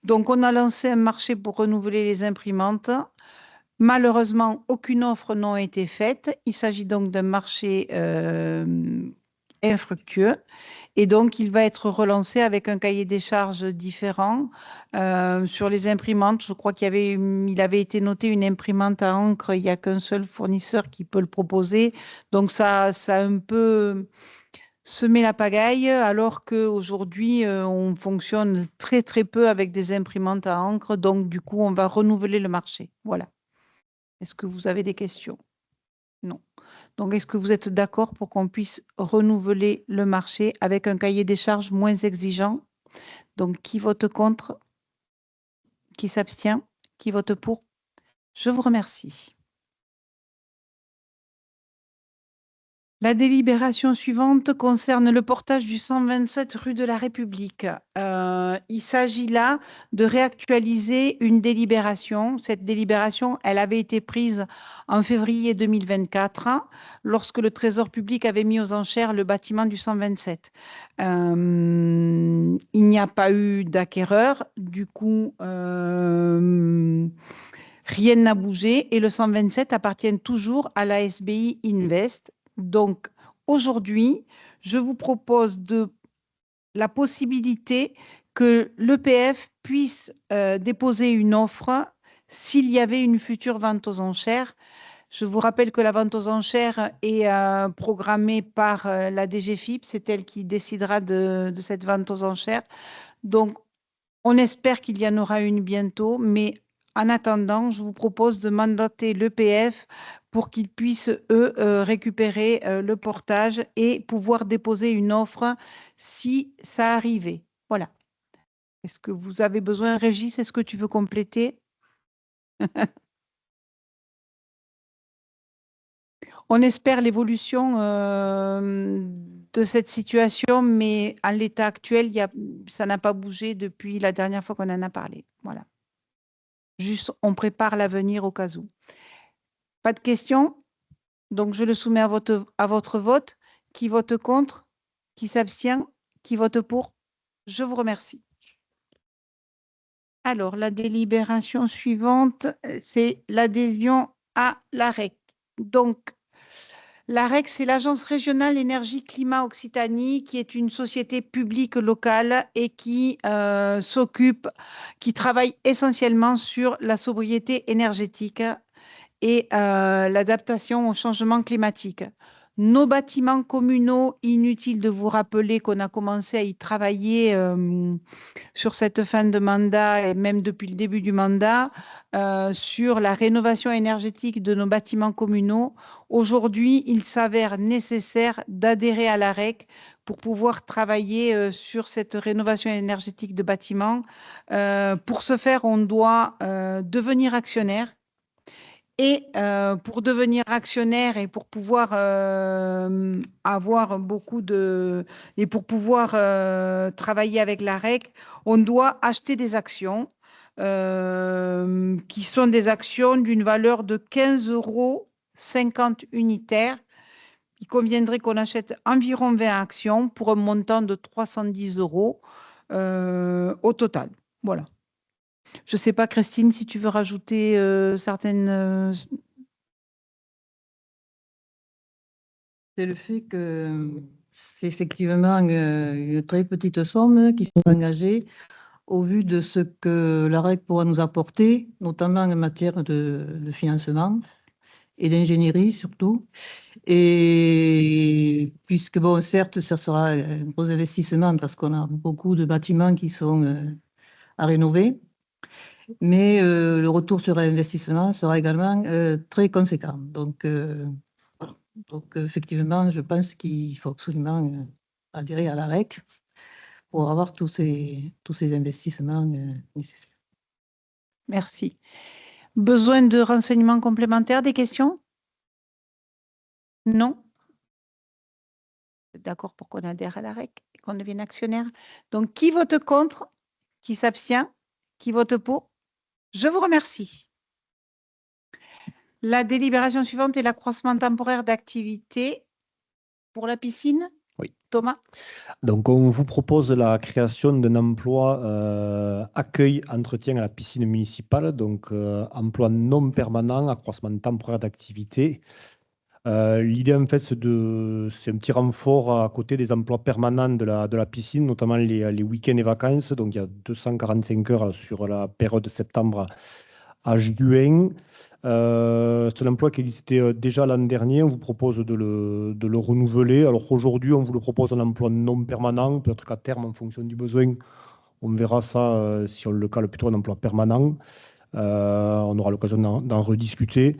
Donc, on a lancé un marché pour renouveler les imprimantes. Malheureusement, aucune offre n'a été faite. Il s'agit donc d'un marché infructueux. Et donc, il va être relancé avec un cahier des charges différent sur les imprimantes. Je crois il avait été noté une imprimante à encre. Il n'y a qu'un seul fournisseur qui peut le proposer. Donc, ça a un peu semé la pagaille, alors qu'aujourd'hui, on fonctionne très, très peu avec des imprimantes à encre. Donc, du coup, on va renouveler le marché. Voilà. Est-ce que vous avez des questions? Non. Donc, est-ce que vous êtes d'accord pour qu'on puisse renouveler le marché avec un cahier des charges moins exigeant? Donc, qui vote contre? Qui s'abstient? Qui vote pour? Je vous remercie. La délibération suivante concerne le portage du 127 rue de la République. Il s'agit là de réactualiser une délibération. Cette délibération, elle avait été prise en février 2024 lorsque le Trésor public avait mis aux enchères le bâtiment du 127. Il n'y a pas eu d'acquéreur. Du coup, rien n'a bougé et le 127 appartient toujours à la SBI Invest. Donc, aujourd'hui, je vous propose la possibilité que l'EPF puisse déposer une offre s'il y avait une future vente aux enchères. Je vous rappelle que la vente aux enchères est programmée par la DGFiP. C'est elle qui décidera de cette vente aux enchères. Donc, on espère qu'il y en aura une bientôt, mais en attendant, je vous propose de mandater l'EPF pour qu'ils puissent, eux, récupérer le portage et pouvoir déposer une offre si ça arrivait. Voilà. Est-ce que vous avez besoin, Régis, est-ce que tu veux compléter? On espère l'évolution de cette situation, mais à l'état actuel, ça n'a pas bougé depuis la dernière fois qu'on en a parlé. Voilà. Juste, on prépare l'avenir au cas où. Pas de questions? Donc, je le soumets à votre vote. Qui vote contre? Qui s'abstient? Qui vote pour? Je vous remercie. Alors, la délibération suivante, c'est l'adhésion à l'AREC. Donc, l'AREC, c'est l'Agence régionale énergie-climat Occitanie, qui est une société publique locale et qui qui travaille essentiellement sur la sobriété énergétique et l'adaptation au changement climatique. Nos bâtiments communaux, inutile de vous rappeler qu'on a commencé à y travailler sur cette fin de mandat et même depuis le début du mandat, sur la rénovation énergétique de nos bâtiments communaux. Aujourd'hui, il s'avère nécessaire d'adhérer à l'AREC pour pouvoir travailler sur cette rénovation énergétique de bâtiments. Pour ce faire, on doit devenir actionnaire. Et pour devenir actionnaire et pour pouvoir avoir et pour pouvoir travailler avec l'AREC, on doit acheter des actions qui sont des actions d'une valeur de 15,50 € unitaires. Il conviendrait qu'on achète environ 20 actions pour un montant de 310 € au total. Voilà. Je ne sais pas, Christine, si tu veux rajouter certaines... C'est le fait que c'est effectivement une très petite somme qui sont engagées au vu de ce que l'AREC pourra nous apporter, notamment en matière de financement. et d'ingénierie surtout. Et puisque, bon, certes, ça sera un gros investissement parce qu'on a beaucoup de bâtiments qui sont à rénover, mais le retour sur investissement sera également très conséquent. Donc, voilà. Donc, effectivement, je pense qu'il faut absolument adhérer à la REC pour avoir tous ces investissements nécessaires. Merci. Besoin de renseignements complémentaires, des questions? Non? D'accord pour qu'on adhère à la REC et qu'on devienne actionnaire. Donc, qui vote contre? Qui s'abstient? Qui vote pour? Je vous remercie. La délibération suivante est l'accroissement temporaire d'activité pour la piscine. Oui. Thomas? Donc, on vous propose la création d'un emploi accueil, entretien à la piscine municipale, donc emploi non permanent, accroissement temporaire d'activité. L'idée, en fait, c'est un petit renfort à côté des emplois permanents de la piscine, notamment les week-ends et vacances. Donc, il y a 245 heures sur la période de septembre à juin. C'est un emploi qui existait déjà l'an dernier. On vous propose de le renouveler. Alors aujourd'hui, on vous le propose en emploi non permanent. Peut-être qu'à terme, en fonction du besoin, on verra ça si on le cale plutôt en emploi permanent. On aura l'occasion d'en rediscuter.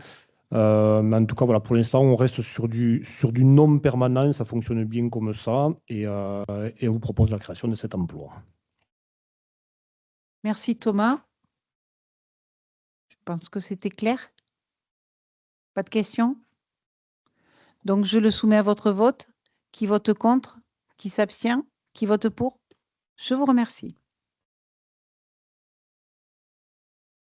Mais en tout cas, voilà, pour l'instant, on reste sur du non permanent. Ça fonctionne bien comme ça. Et on vous propose la création de cet emploi. Merci Thomas. Je pense que c'était clair. Pas de questions? Donc, je le soumets à votre vote. Qui vote contre? Qui s'abstient? Qui vote pour? Je vous remercie.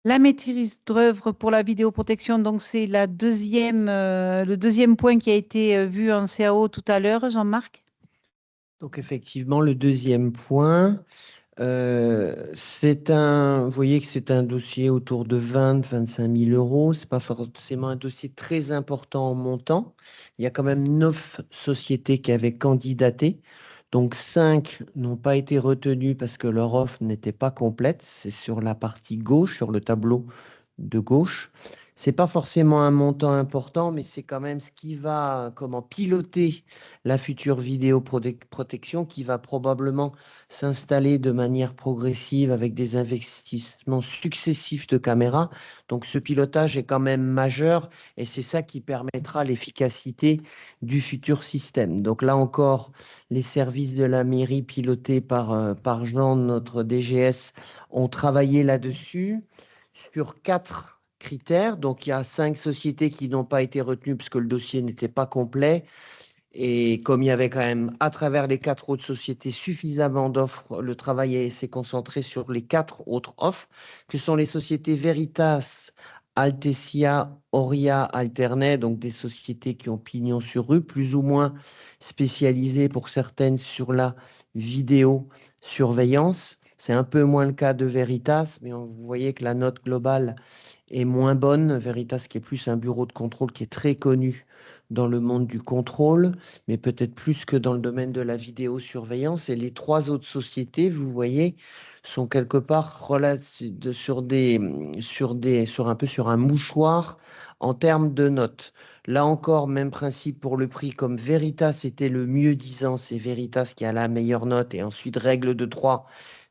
La maîtrise d'œuvre pour la vidéoprotection, donc c'est le deuxième point qui a été vu en CAO tout à l'heure, Jean-Marc. Donc effectivement, le deuxième point, vous voyez que c'est un dossier autour de 25 000 euros. Ce n'est pas forcément un dossier très important en montant. Il y a quand même 9 sociétés qui avaient candidaté. Donc 5 n'ont pas été retenues parce que leur offre n'était pas complète. C'est sur la partie gauche, sur le tableau de gauche. Ce n'est pas forcément un montant important, mais c'est quand même ce qui va piloter la future vidéoprotection qui va probablement s'installer de manière progressive avec des investissements successifs de caméras. Donc ce pilotage est quand même majeur et c'est ça qui permettra l'efficacité du futur système. Donc là encore, les services de la mairie pilotés par Jean, notre DGS, ont travaillé là-dessus sur 4 critères. Donc, il y a 5 sociétés qui n'ont pas été retenues puisque le dossier n'était pas complet. Et comme il y avait quand même, à travers les 4 autres sociétés, suffisamment d'offres, le travail s'est concentré sur les 4 autres offres, que sont les sociétés Veritas, Altesia, Auria, Alternet, donc des sociétés qui ont pignon sur rue, plus ou moins spécialisées pour certaines sur la vidéosurveillance. C'est un peu moins le cas de Veritas, mais vous voyez que la note globale est moins bonne. Veritas, qui est plus un bureau de contrôle qui est très connu dans le monde du contrôle, mais peut-être plus que dans le domaine de la vidéosurveillance. Et les 3 autres sociétés, vous voyez, sont quelque part sur un mouchoir en termes de notes. Là encore, même principe pour le prix, comme Veritas était le mieux disant, c'est Veritas qui a la meilleure note, et ensuite règle de 3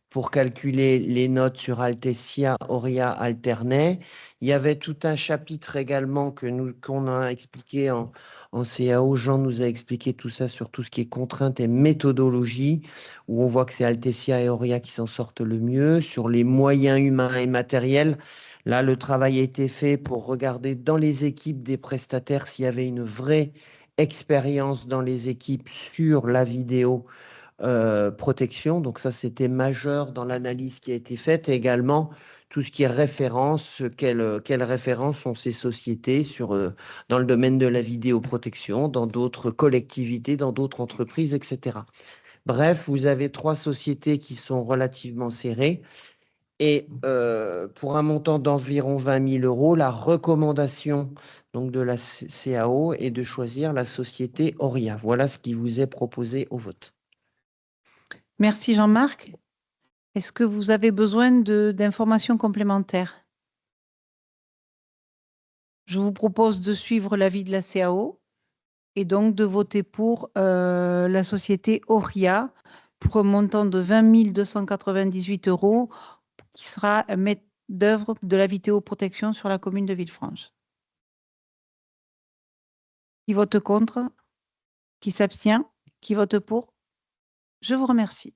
pour calculer les notes sur Altesia, Auria, Alternet. Il y avait tout un chapitre également qu'on a expliqué en CAO. Jean nous a expliqué tout ça sur tout ce qui est contraintes et méthodologie, où on voit que c'est Altesia et Auria qui s'en sortent le mieux. Sur les moyens humains et matériels, là, le travail a été fait pour regarder dans les équipes des prestataires s'il y avait une vraie expérience dans les équipes sur la vidéo protection. Donc ça, c'était majeur dans l'analyse qui a été faite. Et également, tout ce qui est référence, quelles références ont ces sociétés dans le domaine de la vidéoprotection, dans d'autres collectivités, dans d'autres entreprises, etc. Bref, vous avez 3 sociétés qui sont relativement serrées. Et pour un montant d'environ 20 000 euros, la recommandation donc, de la CAO est de choisir la société Auria. Voilà ce qui vous est proposé au vote. Merci Jean-Marc. Est-ce que vous avez besoin d'informations complémentaires? Je vous propose de suivre l'avis de la CAO et donc de voter pour la société Auria pour un montant de 20 298 € qui sera maître d'œuvre de la vidéoprotection sur la commune de Villefranche. Qui vote contre? Qui s'abstient? Qui vote pour? Je vous remercie.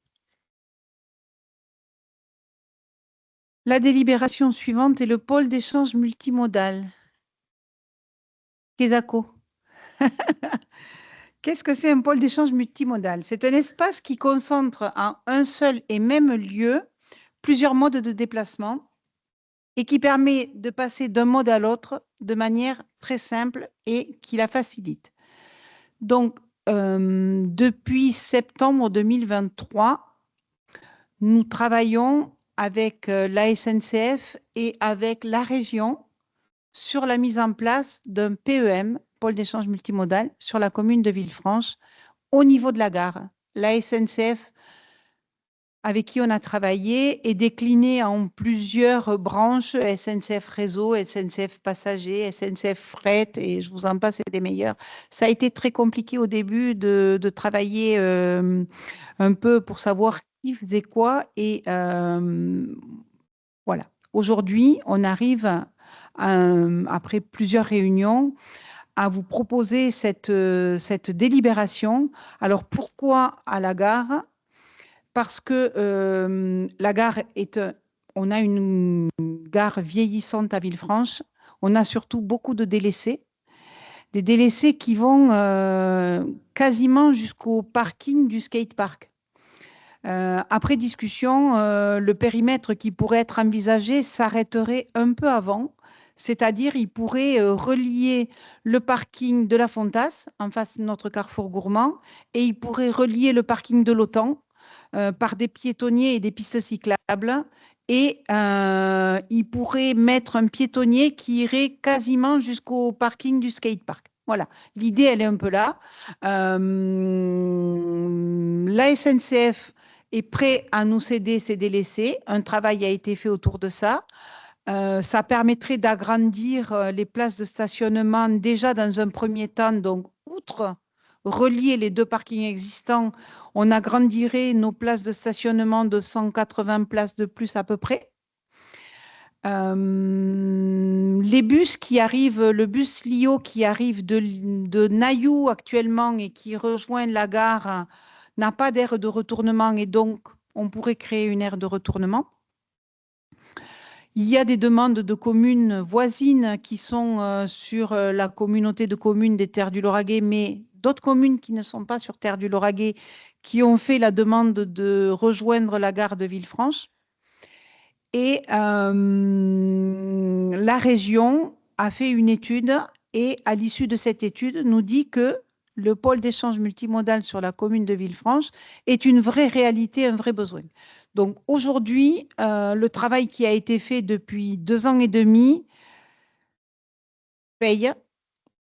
La délibération suivante est le pôle d'échange multimodal. Kesako. Qu'est-ce que c'est un pôle d'échange multimodal? C'est un espace qui concentre en un seul et même lieu plusieurs modes de déplacement et qui permet de passer d'un mode à l'autre de manière très simple et qui la facilite. Donc, depuis septembre 2023, nous travaillons avec la SNCF et avec la région sur la mise en place d'un PEM, pôle d'échange multimodal, sur la commune de Villefranche, au niveau de la gare. La SNCF, avec qui on a travaillé, est déclinée en plusieurs branches, SNCF Réseau, SNCF Passagers, SNCF Fret, et je vous en passe, c'est des meilleurs. Ça a été très compliqué au début de travailler un peu pour savoir qui faisait quoi, et voilà. Aujourd'hui, on arrive, après plusieurs réunions, à vous proposer cette délibération. Alors, pourquoi à la gare? Parce que la gare on a une gare vieillissante à Villefranche. On a surtout beaucoup de délaissés. Des délaissés qui vont quasiment jusqu'au parking du skatepark. Après discussion, le périmètre qui pourrait être envisagé s'arrêterait un peu avant. C'est-à-dire, il pourrait relier le parking de la Fontasse, en face de notre carrefour gourmand, et il pourrait relier le parking de l'Autan par des piétonniers et des pistes cyclables. Et il pourrait mettre un piétonnier qui irait quasiment jusqu'au parking du skatepark. Voilà, l'idée, elle est un peu là. La SNCF est prêt à nous céder ses délaissés. Un travail a été fait autour de ça. Ça permettrait d'agrandir les places de stationnement déjà dans un premier temps. Donc, outre relier les deux parkings existants, on agrandirait nos places de stationnement de 180 places de plus à peu près. Les bus qui arrivent, le bus Lio qui arrive de Nailloux actuellement et qui rejoint la gare n'a pas d'aire de retournement et donc on pourrait créer une aire de retournement. Il y a des demandes de communes voisines qui sont sur la communauté de communes des Terres du Lauragais, mais d'autres communes qui ne sont pas sur Terres du Lauragais qui ont fait la demande de rejoindre la gare de Villefranche. Et la région a fait une étude et à l'issue de cette étude nous dit que le pôle d'échange multimodal sur la commune de Villefranche est une vraie réalité, un vrai besoin. Donc aujourd'hui, le travail qui a été fait depuis 2 ans et demi paye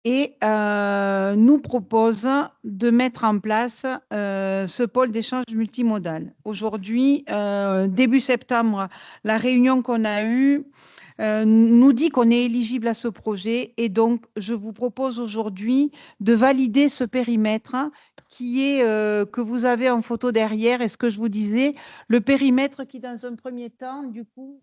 et nous propose de mettre en place ce pôle d'échange multimodal. Aujourd'hui, début septembre, la réunion qu'on a eue nous dit qu'on est éligible à ce projet et donc je vous propose aujourd'hui de valider ce périmètre qui est que vous avez en photo derrière et ce que je vous disais, le périmètre qui dans un premier temps, du coup,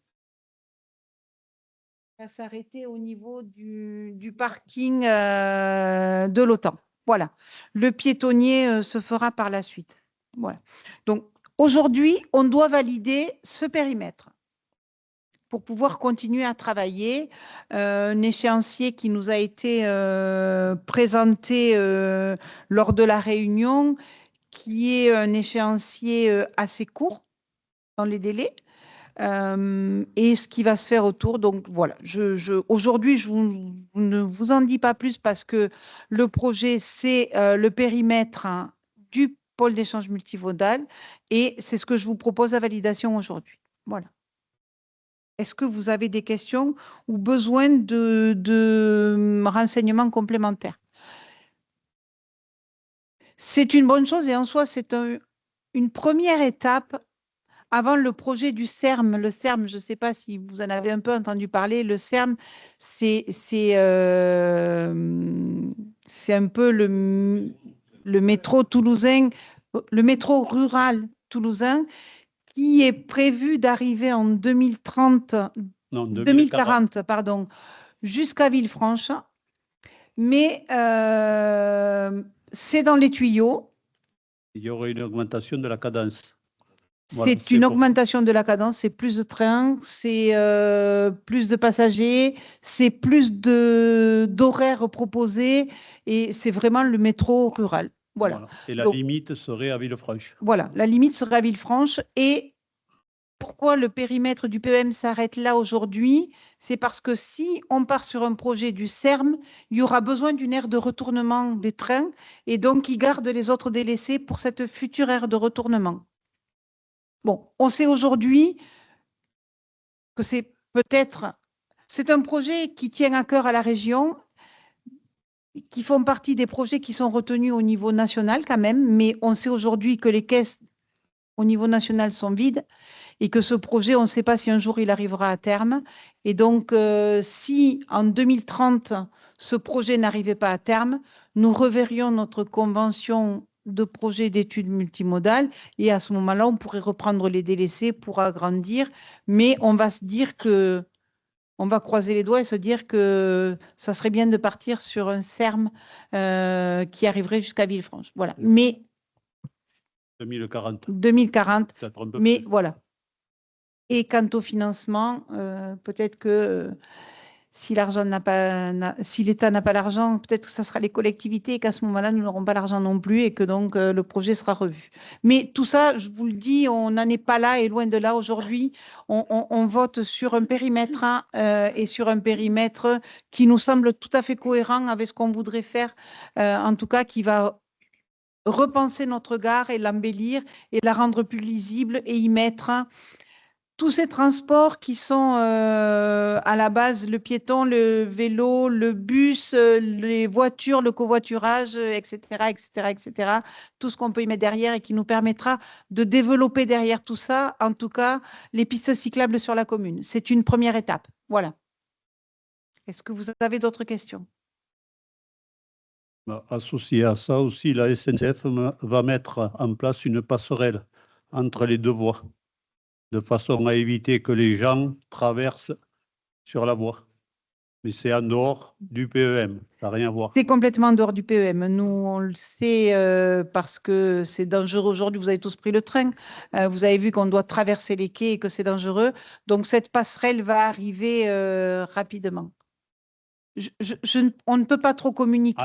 va s'arrêter au niveau du parking de l'Autan. Voilà. Le piétonnier se fera par la suite. Voilà. Donc aujourd'hui, on doit valider ce périmètre pour pouvoir continuer à travailler. Un échéancier qui nous a été présenté lors de la réunion, qui est un échéancier assez court dans les délais. Et ce qui va se faire autour. Donc voilà, aujourd'hui, je ne vous en dis pas plus parce que le projet, c'est le périmètre du pôle d'échange multimodal et c'est ce que je vous propose à validation aujourd'hui. Voilà. Est-ce que vous avez des questions ou besoin de renseignements complémentaires? C'est une bonne chose et en soi, c'est une première étape avant le projet du CERM. Le CERM, je ne sais pas si vous en avez un peu entendu parler. Le CERM, c'est un peu le métro toulousain, le métro rural toulousain, qui est prévu d'arriver en 2030, Non, 2040, pardon, jusqu'à Villefranche. Mais c'est dans les tuyaux. Il y aurait une augmentation de la cadence. C'est Voilà, une pour- augmentation de la cadence, c'est plus de trains, c'est plus de passagers, c'est plus d'horaires proposés et c'est vraiment le métro rural. Voilà. Et la Donc, limite serait à Villefranche. voilà, la limite serait à Villefranche. Et pourquoi le périmètre du PEM s'arrête là aujourd'hui? C'est parce que si on part sur un projet du CERM, il y aura besoin d'une aire de retournement des trains et donc ils gardent les autres délaissés pour cette future aire de retournement. Bon, on sait aujourd'hui que c'est un projet qui tient à cœur à la région, qui font partie des projets qui sont retenus au niveau national quand même, mais on sait aujourd'hui que les caisses au niveau national sont vides et que ce projet, on ne sait pas si un jour il arrivera à terme. Et donc, si en 2030, ce projet n'arrivait pas à terme, nous reverrions notre convention de projet d'études multimodales et à ce moment-là, on pourrait reprendre les délaissés pour agrandir, mais on va se dire que on va croiser les doigts et se dire que ça serait bien de partir sur un CERM qui arriverait jusqu'à Villefranche. Voilà. Mais 2040. 2040, Peut-être un peu mais plus. voilà. Et quant au financement, peut-être que si l'État n'a pas l'argent, peut-être que ça sera les collectivités et qu'à ce moment-là, nous n'aurons pas l'argent non plus et que donc le projet sera revu. Mais tout ça, je vous le dis, on n'en est pas là et loin de là aujourd'hui. On vote sur un périmètre et sur un périmètre qui nous semble tout à fait cohérent avec ce qu'on voudrait faire, en tout cas qui va repenser notre gare et l'embellir et la rendre plus lisible et y mettre tous ces transports qui sont à la base le piéton, le vélo, le bus, les voitures, le covoiturage, etc., etc., etc. Tout ce qu'on peut y mettre derrière et qui nous permettra de développer derrière tout ça, en tout cas, les pistes cyclables sur la commune. C'est une première étape. Voilà. Est-ce que vous avez d'autres questions? Associé à ça aussi, la SNCF va mettre en place une passerelle entre les deux voies, de façon à éviter que les gens traversent sur la voie. Mais c'est en dehors du PEM, ça n'a rien à voir. C'est complètement en dehors du PEM. Nous, on le sait parce que c'est dangereux aujourd'hui. Vous avez tous pris le train. Vous avez vu qu'on doit traverser les quais et que c'est dangereux. Donc, cette passerelle va arriver rapidement. On ne peut pas trop communiquer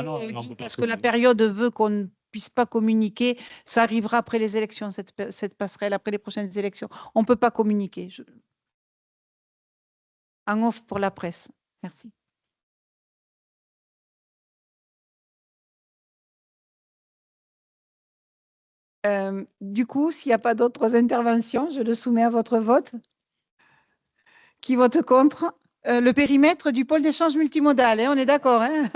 parce que la période veut qu'on ne puisse pas communiquer. Ça arrivera après les élections, cette passerelle, après les prochaines élections. On ne peut pas communiquer. En off pour la presse. Merci. Du coup, s'il n'y a pas d'autres interventions, je le soumets à votre vote. Qui vote contre? Le périmètre du pôle d'échange multimodal, hein, on est d'accord, hein?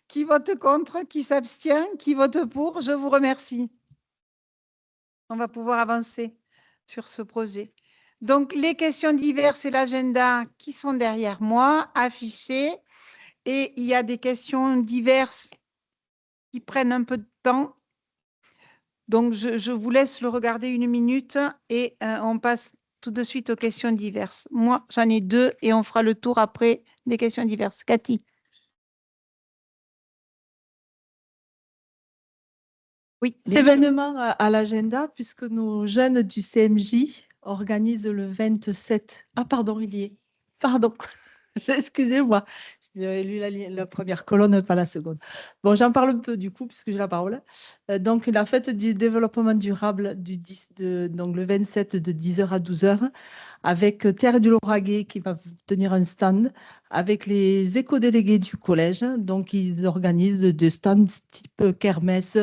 Qui vote contre? Qui s'abstient? Qui vote pour? Je vous remercie. On va pouvoir avancer sur ce projet. Donc, les questions diverses et l'agenda qui sont derrière moi, affichés. Et il y a des questions diverses qui prennent un peu de temps. Donc, je vous laisse le regarder une minute et on passe tout de suite aux questions diverses. Moi, j'en ai deux et on fera le tour après des questions diverses. Cathy. Oui, Événement à l'agenda, puisque nos jeunes du CMJ organisent le 27. Ah, pardon, il y est. Pardon, excusez-moi. J'ai lu la première colonne, pas la seconde. Bon, j'en parle un peu du coup, puisque j'ai la parole. Donc, la fête du développement durable donc le 27 de 10h à 12h, avec Terre du Lauragais qui va tenir un stand, avec les éco-délégués du collège. Donc, ils organisent des stands type kermesse,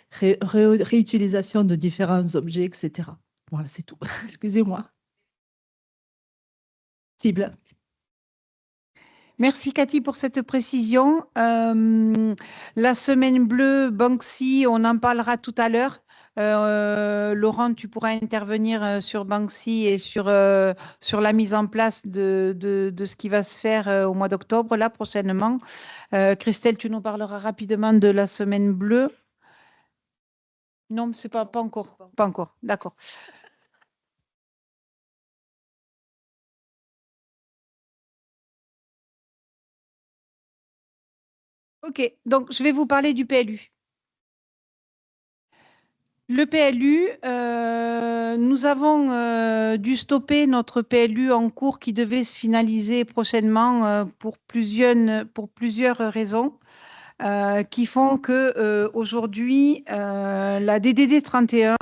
réutilisation de différents objets, etc. Voilà, c'est tout. Excusez-moi. Cible. Merci Cathy pour cette précision. La semaine bleue, Banksy, on en parlera tout à l'heure. Laurent, tu pourras intervenir sur Banksy et sur la mise en place de ce qui va se faire au mois d'octobre, là, prochainement. Christelle, tu nous parleras rapidement de la semaine bleue. Non, c'est pas encore. Pas encore, d'accord. Ok, donc je vais vous parler du PLU. Le PLU, nous avons dû stopper notre PLU en cours qui devait se finaliser prochainement pour plusieurs raisons qui font que aujourd'hui, la DDD 31,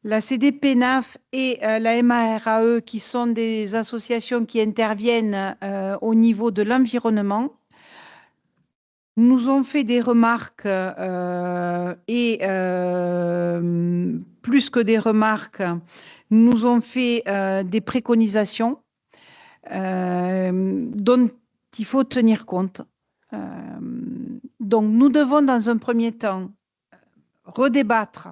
la CDPNAF et la MARAE, qui sont des associations qui interviennent au niveau de l'environnement, nous ont fait des remarques et plus que des remarques, nous ont fait des préconisations dont il faut tenir compte. Donc, nous devons dans un premier temps redébattre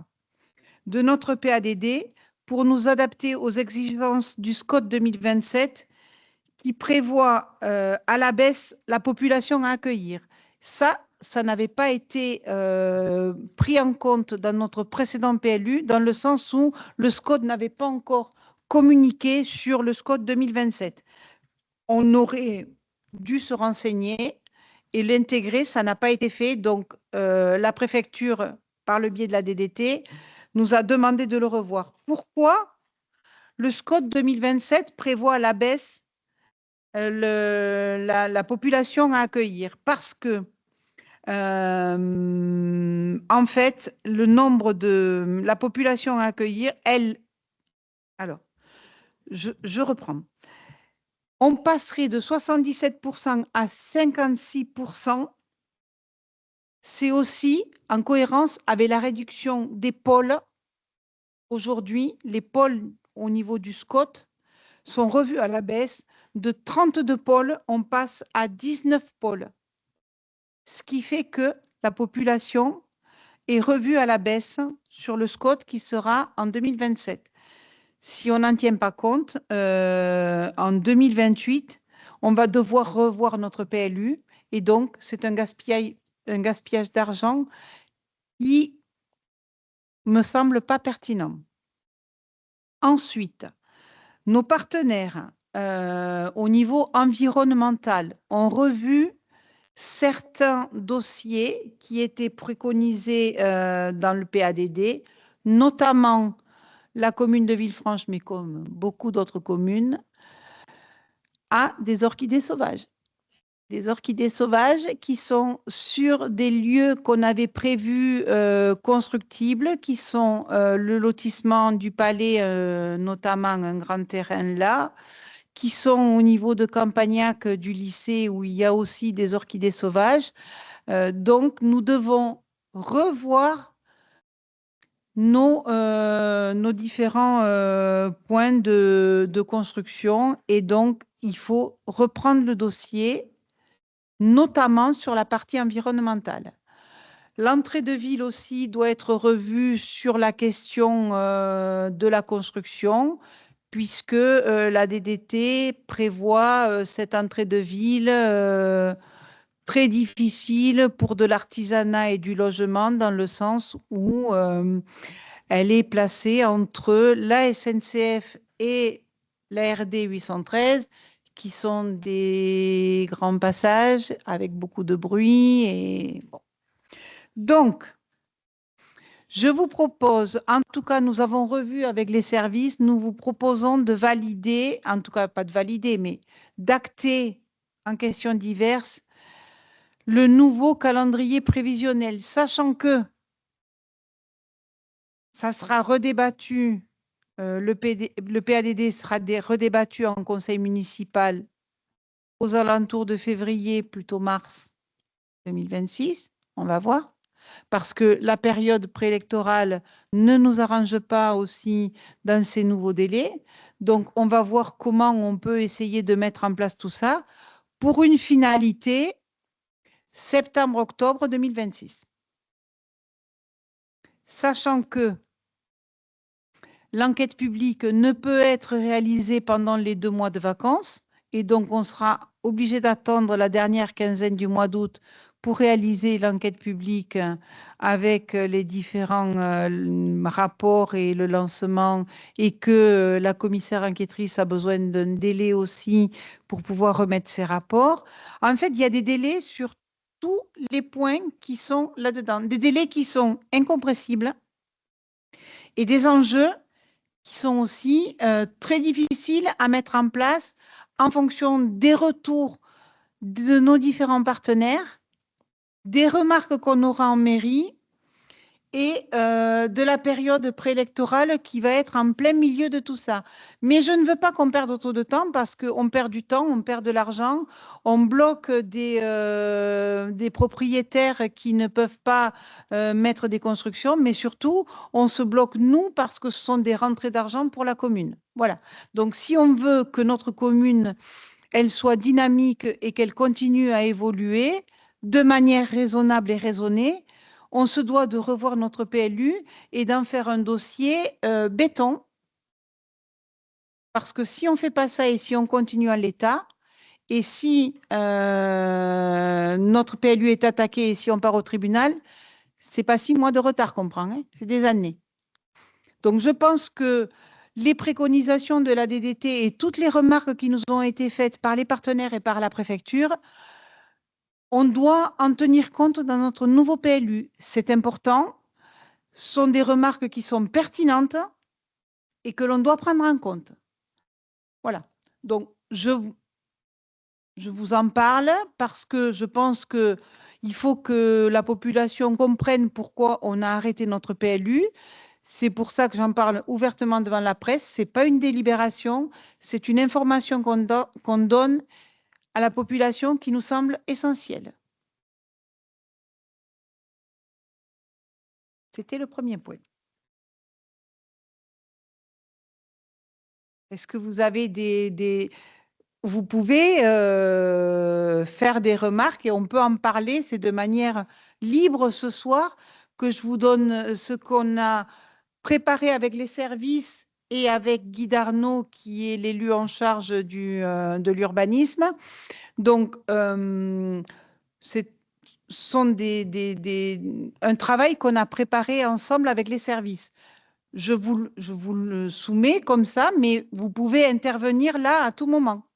de notre PADD pour nous adapter aux exigences du SCOT 2027 qui prévoit à la baisse la population à accueillir. Ça n'avait pas été pris en compte dans notre précédent PLU, dans le sens où le SCOT n'avait pas encore communiqué sur le SCOT 2027. On aurait dû se renseigner et l'intégrer, ça n'a pas été fait. Donc, la préfecture, par le biais de la DDT, nous a demandé de le revoir. Pourquoi le SCOT 2027 prévoit la baisse la population à accueillir? Parce que, en fait, le nombre de la population à accueillir, alors, je reprends. On passerait de 77% à 56%. C'est aussi en cohérence avec la réduction des pôles. Aujourd'hui, les pôles au niveau du SCOT sont revus à la baisse. De 32 pôles, on passe à 19 pôles. Ce qui fait que la population est revue à la baisse sur le SCOT qui sera en 2027. Si on n'en tient pas compte, en 2028, on va devoir revoir notre PLU et donc c'est un gaspillage d'argent qui me semble pas pertinent. Ensuite, nos partenaires au niveau environnemental ont revu certains dossiers qui étaient préconisés dans le PADD, notamment la commune de Villefranche, mais comme beaucoup d'autres communes, a des orchidées sauvages. Des orchidées sauvages qui sont sur des lieux qu'on avait prévus constructibles, qui sont le lotissement du Palais, notamment un grand terrain là, qui sont au niveau de Campagnac du lycée où il y a aussi des orchidées sauvages. Donc, nous devons revoir nos différents points de construction et donc, il faut reprendre le dossier, notamment sur la partie environnementale. L'entrée de ville aussi doit être revue sur la question de la construction, puisque la DDT prévoit cette entrée de ville très difficile pour de l'artisanat et du logement, dans le sens où elle est placée entre la SNCF et la RD 813, qui sont des grands passages avec beaucoup de bruit. Et bon. Donc, je vous propose, en tout cas, nous avons revu avec les services, nous vous proposons de valider, en tout cas pas de valider, mais d'acter en questions diverses le nouveau calendrier prévisionnel, sachant que ça sera redébattu, le PADD sera redébattu en conseil municipal aux alentours de février, plutôt mars 2026, on va voir. Parce que la période préélectorale ne nous arrange pas aussi dans ces nouveaux délais. Donc, on va voir comment on peut essayer de mettre en place tout ça pour une finalité septembre-octobre 2026. sachant que l'enquête publique ne peut être réalisée pendant les 2 mois de vacances et donc on sera obligé d'attendre la dernière quinzaine du mois d'août pour réaliser l'enquête publique avec les différents rapports et le lancement et que la commissaire enquêtrice a besoin d'un délai aussi pour pouvoir remettre ses rapports. En fait, il y a des délais sur tous les points qui sont là-dedans, des délais qui sont incompressibles et des enjeux qui sont aussi très difficiles à mettre en place en fonction des retours de nos différents partenaires, des remarques qu'on aura en mairie et de la période préélectorale qui va être en plein milieu de tout ça. Mais je ne veux pas qu'on perde autant de temps parce qu'on perd du temps, on perd de l'argent, on bloque des propriétaires qui ne peuvent pas mettre des constructions, mais surtout, on se bloque nous parce que ce sont des rentrées d'argent pour la commune. Voilà. Donc, si on veut que notre commune, elle soit dynamique et qu'elle continue à évoluer de manière raisonnable et raisonnée, on se doit de revoir notre PLU et d'en faire un dossier béton. Parce que si on ne fait pas ça et si on continue à l'état, et si notre PLU est attaqué et si on part au tribunal, ce n'est pas 6 mois de retard qu'on prend, hein, c'est des années. Donc je pense que les préconisations de la DDT et toutes les remarques qui nous ont été faites par les partenaires et par la préfecture, on doit en tenir compte dans notre nouveau PLU. C'est important. Ce sont des remarques qui sont pertinentes et que l'on doit prendre en compte. Voilà. Donc, je vous en parle parce que je pense qu'il faut que la population comprenne pourquoi on a arrêté notre PLU. C'est pour ça que j'en parle ouvertement devant la presse. Ce n'est pas une délibération, c'est une information qu'on donne à la population qui nous semble essentielle. C'était le premier point. Est-ce que vous avez vous pouvez faire des remarques et on peut en parler, c'est de manière libre ce soir que je vous donne ce qu'on a préparé avec les services et avec Guy Darnaud qui est l'élu en charge de l'urbanisme. Donc, ce sont un travail qu'on a préparé ensemble avec les services. Je vous le soumets comme ça, mais vous pouvez intervenir là à tout moment.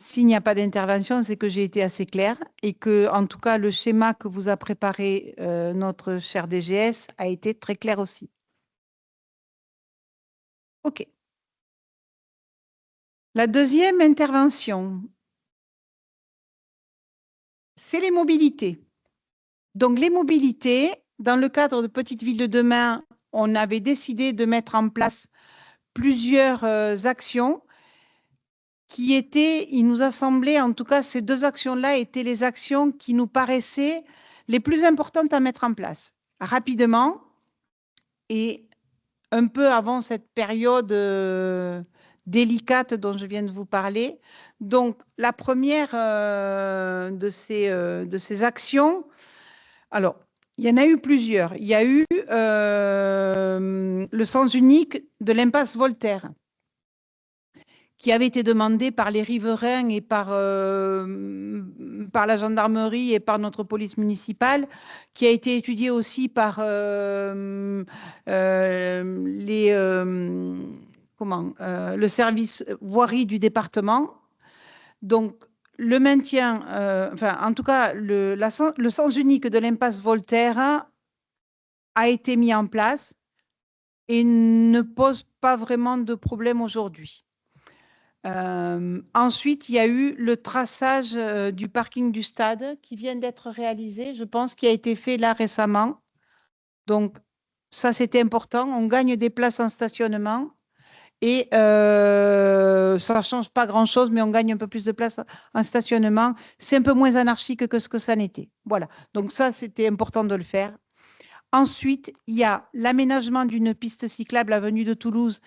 S'il n'y a pas d'intervention, c'est que j'ai été assez claire et que, en tout cas, le schéma que vous a préparé notre cher DGS a été très clair aussi. OK. La deuxième intervention, c'est les mobilités. Donc, les mobilités, dans le cadre de Petite Ville de demain, on avait décidé de mettre en place plusieurs actions qui étaient, il nous a semblé, en tout cas, ces 2 actions-là étaient les actions qui nous paraissaient les plus importantes à mettre en place rapidement et un peu avant cette période délicate dont je viens de vous parler. Donc, la première de ces actions, alors, il y en a eu plusieurs. Il y a eu le sens unique de l'impasse Voltaire, qui avait été demandé par les riverains et par la gendarmerie et par notre police municipale, qui a été étudié aussi par le service voirie du département. Donc, le maintien, en tout cas, le sens unique de l'impasse Voltaire a été mis en place et ne pose pas vraiment de problème aujourd'hui. Ensuite, il y a eu le traçage du parking du stade qui vient d'être réalisé, je pense, qui a été fait là récemment. Donc, ça, c'était important. On gagne des places en stationnement et ça ne change pas grand-chose, mais on gagne un peu plus de places en stationnement. C'est un peu moins anarchique que ce que ça n'était. Voilà. Donc, ça, c'était important de le faire. Ensuite, il y a l'aménagement d'une piste cyclable avenue de Toulouse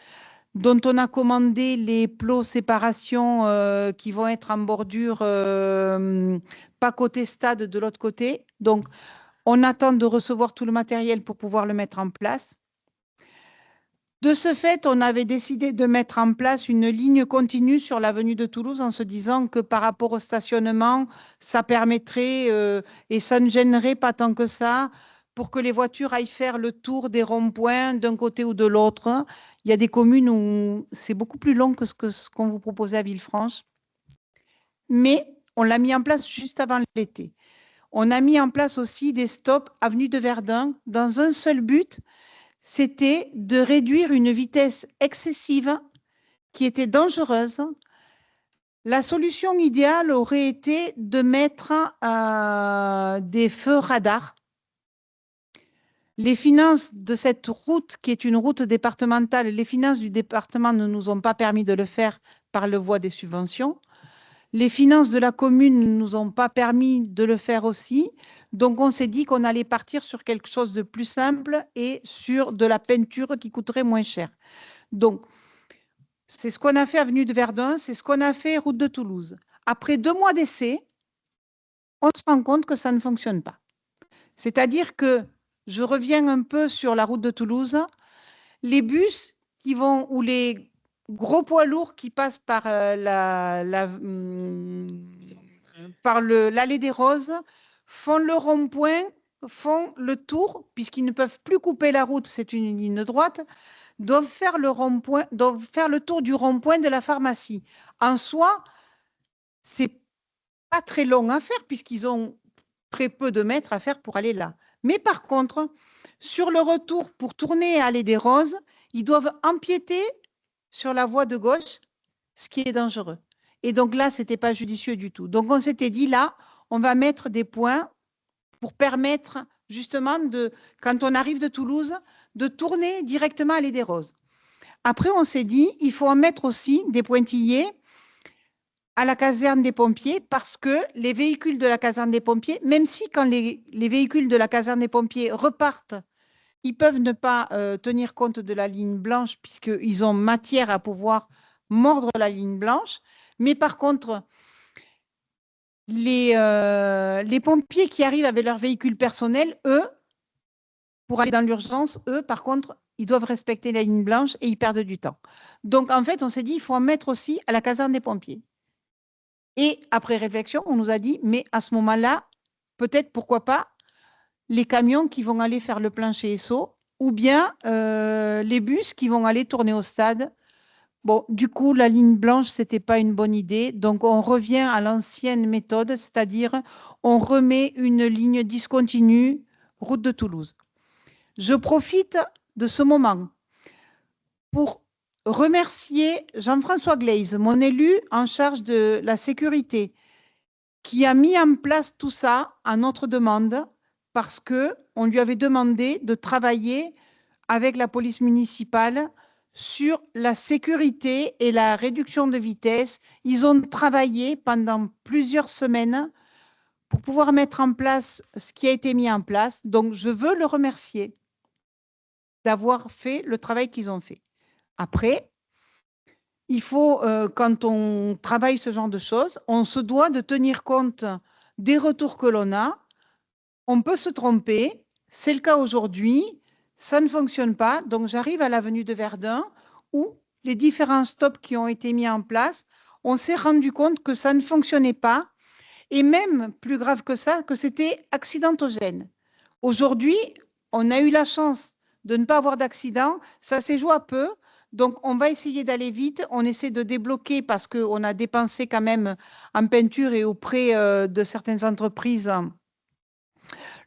dont on a commandé les plots séparation qui vont être en bordure, pas côté stade, de l'autre côté. Donc, on attend de recevoir tout le matériel pour pouvoir le mettre en place. De ce fait, on avait décidé de mettre en place une ligne continue sur l'avenue de Toulouse en se disant que par rapport au stationnement, ça permettrait et ça ne gênerait pas tant que ça pour que les voitures aillent faire le tour des ronds-points d'un côté ou de l'autre. Il y a des communes où c'est beaucoup plus long que ce qu'on vous proposait à Villefranche. Mais on l'a mis en place juste avant l'été. On a mis en place aussi des stops avenue de Verdun dans un seul but, c'était de réduire une vitesse excessive qui était dangereuse. La solution idéale aurait été de mettre des feux radars. Les finances de cette route, qui est une route départementale, les finances du département ne nous ont pas permis de le faire par le voie des subventions. Les finances de la commune ne nous ont pas permis de le faire aussi. Donc, on s'est dit qu'on allait partir sur quelque chose de plus simple et sur de la peinture qui coûterait moins cher. Donc, c'est ce qu'on a fait avenue de Verdun, c'est ce qu'on a fait route de Toulouse. Après 2 mois d'essai, on se rend compte que ça ne fonctionne pas. C'est-à-dire que, je reviens un peu sur la route de Toulouse, les bus qui vont, ou les gros poids lourds qui passent par l'allée des Roses font le rond-point, font le tour, puisqu'ils ne peuvent plus couper la route, c'est une ligne droite, doivent faire le rond-point, doivent faire le tour du rond-point de la pharmacie. En soi, c'est pas très long à faire puisqu'ils ont très peu de mètres à faire pour aller là. Mais par contre, sur le retour pour tourner à Allée des Roses, ils doivent empiéter sur la voie de gauche, ce qui est dangereux. Et donc là, ce n'était pas judicieux du tout. Donc on s'était dit là, on va mettre des points pour permettre justement quand on arrive de Toulouse, de tourner directement à Allée des Roses. Après, on s'est dit, il faut en mettre aussi des pointillés à la caserne des pompiers parce que les véhicules de la caserne des pompiers, même si quand les véhicules de la caserne des pompiers repartent, ils peuvent ne pas tenir compte de la ligne blanche puisqu'ils ont matière à pouvoir mordre la ligne blanche. Mais par contre, les pompiers qui arrivent avec leur véhicule personnel, eux, pour aller dans l'urgence, eux, par contre, ils doivent respecter la ligne blanche et ils perdent du temps. Donc, en fait, on s'est dit, il faut en mettre aussi à la caserne des pompiers. Et après réflexion, on nous a dit, mais à ce moment-là, peut-être, pourquoi pas, les camions qui vont aller faire le plancher SO ou bien les bus qui vont aller tourner au stade. Bon, du coup, la ligne blanche, ce n'était pas une bonne idée. Donc, on revient à l'ancienne méthode, c'est-à-dire on remet une ligne discontinue route de Toulouse. Je profite de ce moment pour remercier Jean-François Gleise, mon élu en charge de la sécurité, qui a mis en place tout ça à notre demande parce qu'on lui avait demandé de travailler avec la police municipale sur la sécurité et la réduction de vitesse. Ils ont travaillé pendant plusieurs semaines pour pouvoir mettre en place ce qui a été mis en place. Donc, je veux le remercier d'avoir fait le travail qu'ils ont fait. Après, il faut, quand on travaille ce genre de choses, on se doit de tenir compte des retours que l'on a. On peut se tromper, c'est le cas aujourd'hui, ça ne fonctionne pas. Donc, j'arrive à l'avenue de Verdun où les différents stops qui ont été mis en place, on s'est rendu compte que ça ne fonctionnait pas et même, plus grave que ça, que c'était accidentogène. Aujourd'hui, on a eu la chance de ne pas avoir d'accident, ça s'est joué à peu. Donc, on va essayer d'aller vite. On essaie de débloquer parce qu'on a dépensé quand même en peinture et auprès de certaines entreprises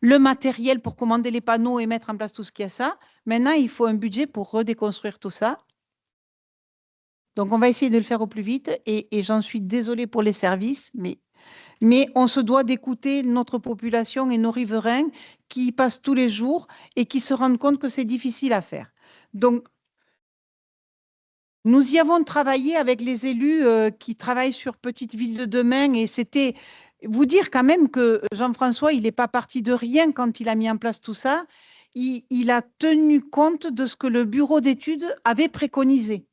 le matériel pour commander les panneaux et mettre en place tout ce qu'il y a ça. Maintenant, il faut un budget pour redéconstruire tout ça. Donc, on va essayer de le faire au plus vite et j'en suis désolée pour les services, mais on se doit d'écouter notre population et nos riverains qui y passent tous les jours et qui se rendent compte que c'est difficile à faire. Donc, nous y avons travaillé avec les élus qui travaillent sur Petite Ville de demain et c'était vous dire quand même que Jean-François, il n'est pas parti de rien quand il a mis en place tout ça. Il a tenu compte de ce que le bureau d'études avait préconisé.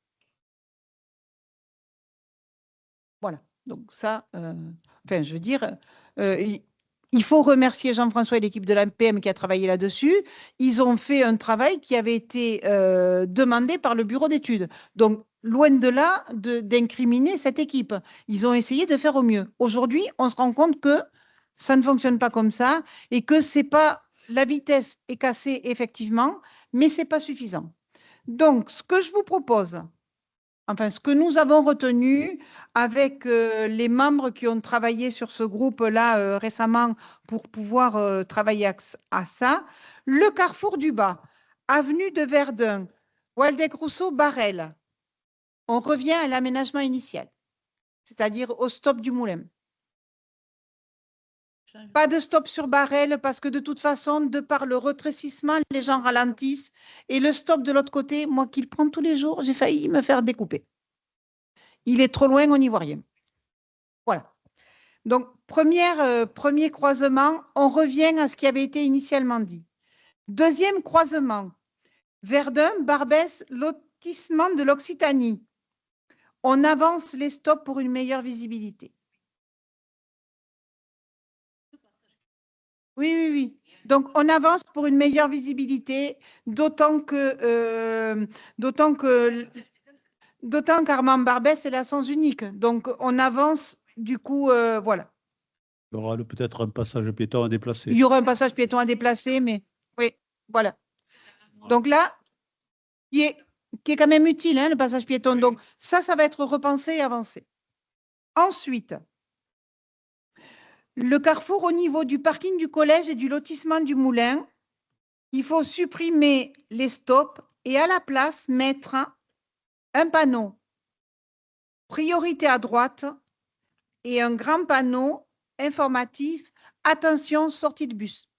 Donc ça, enfin, je veux dire, il faut remercier Jean-François et l'équipe de l'APM qui a travaillé là-dessus. Ils ont fait un travail qui avait été demandé par le bureau d'études. Donc, loin de là d'incriminer cette équipe. Ils ont essayé de faire au mieux. Aujourd'hui, on se rend compte que ça ne fonctionne pas comme ça et que c'est pas la vitesse est cassée effectivement, mais c'est pas suffisant. Donc, ce que je vous propose, enfin, ce que nous avons retenu avec les membres qui ont travaillé sur ce groupe-là récemment pour pouvoir travailler à ça, le carrefour du Bas, avenue de Verdun, Waldeck-Rousseau, Barrel, on revient à l'aménagement initial, c'est-à-dire au stop du moulin. Pas de stop sur Barrel parce que de toute façon, de par le rétrécissement, les gens ralentissent. Et le stop de l'autre côté, moi qui le prends tous les jours, j'ai failli me faire découper. Il est trop loin, on n'y voit rien. Voilà. Donc, premier croisement, on revient à ce qui avait été initialement dit. Deuxième croisement, Verdun, Barbès, lotissement de l'Occitanie. On avance les stops pour une meilleure visibilité. Oui, oui, oui. Donc, on avance pour une meilleure visibilité, d'autant qu'Armand Barbès est la sens unique. Donc, on avance, du coup, voilà. Il y aura peut-être un passage piéton à déplacer. Il y aura un passage piéton à déplacer, mais oui, voilà. Donc là, qui est quand même utile, hein, le passage piéton. Donc, ça va être repensé et avancé. Ensuite, le carrefour au niveau du parking du collège et du lotissement du Moulin, il faut supprimer les stops et à la place mettre un panneau priorité à droite et un grand panneau informatif attention sortie de bus.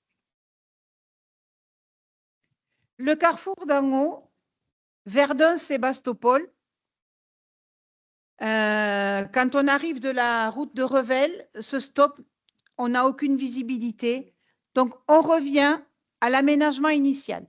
Le carrefour d'en haut, Verdun-Sébastopol, quand on arrive de la route de Revel, ce stop, on n'a aucune visibilité. Donc, on revient à l'aménagement initial.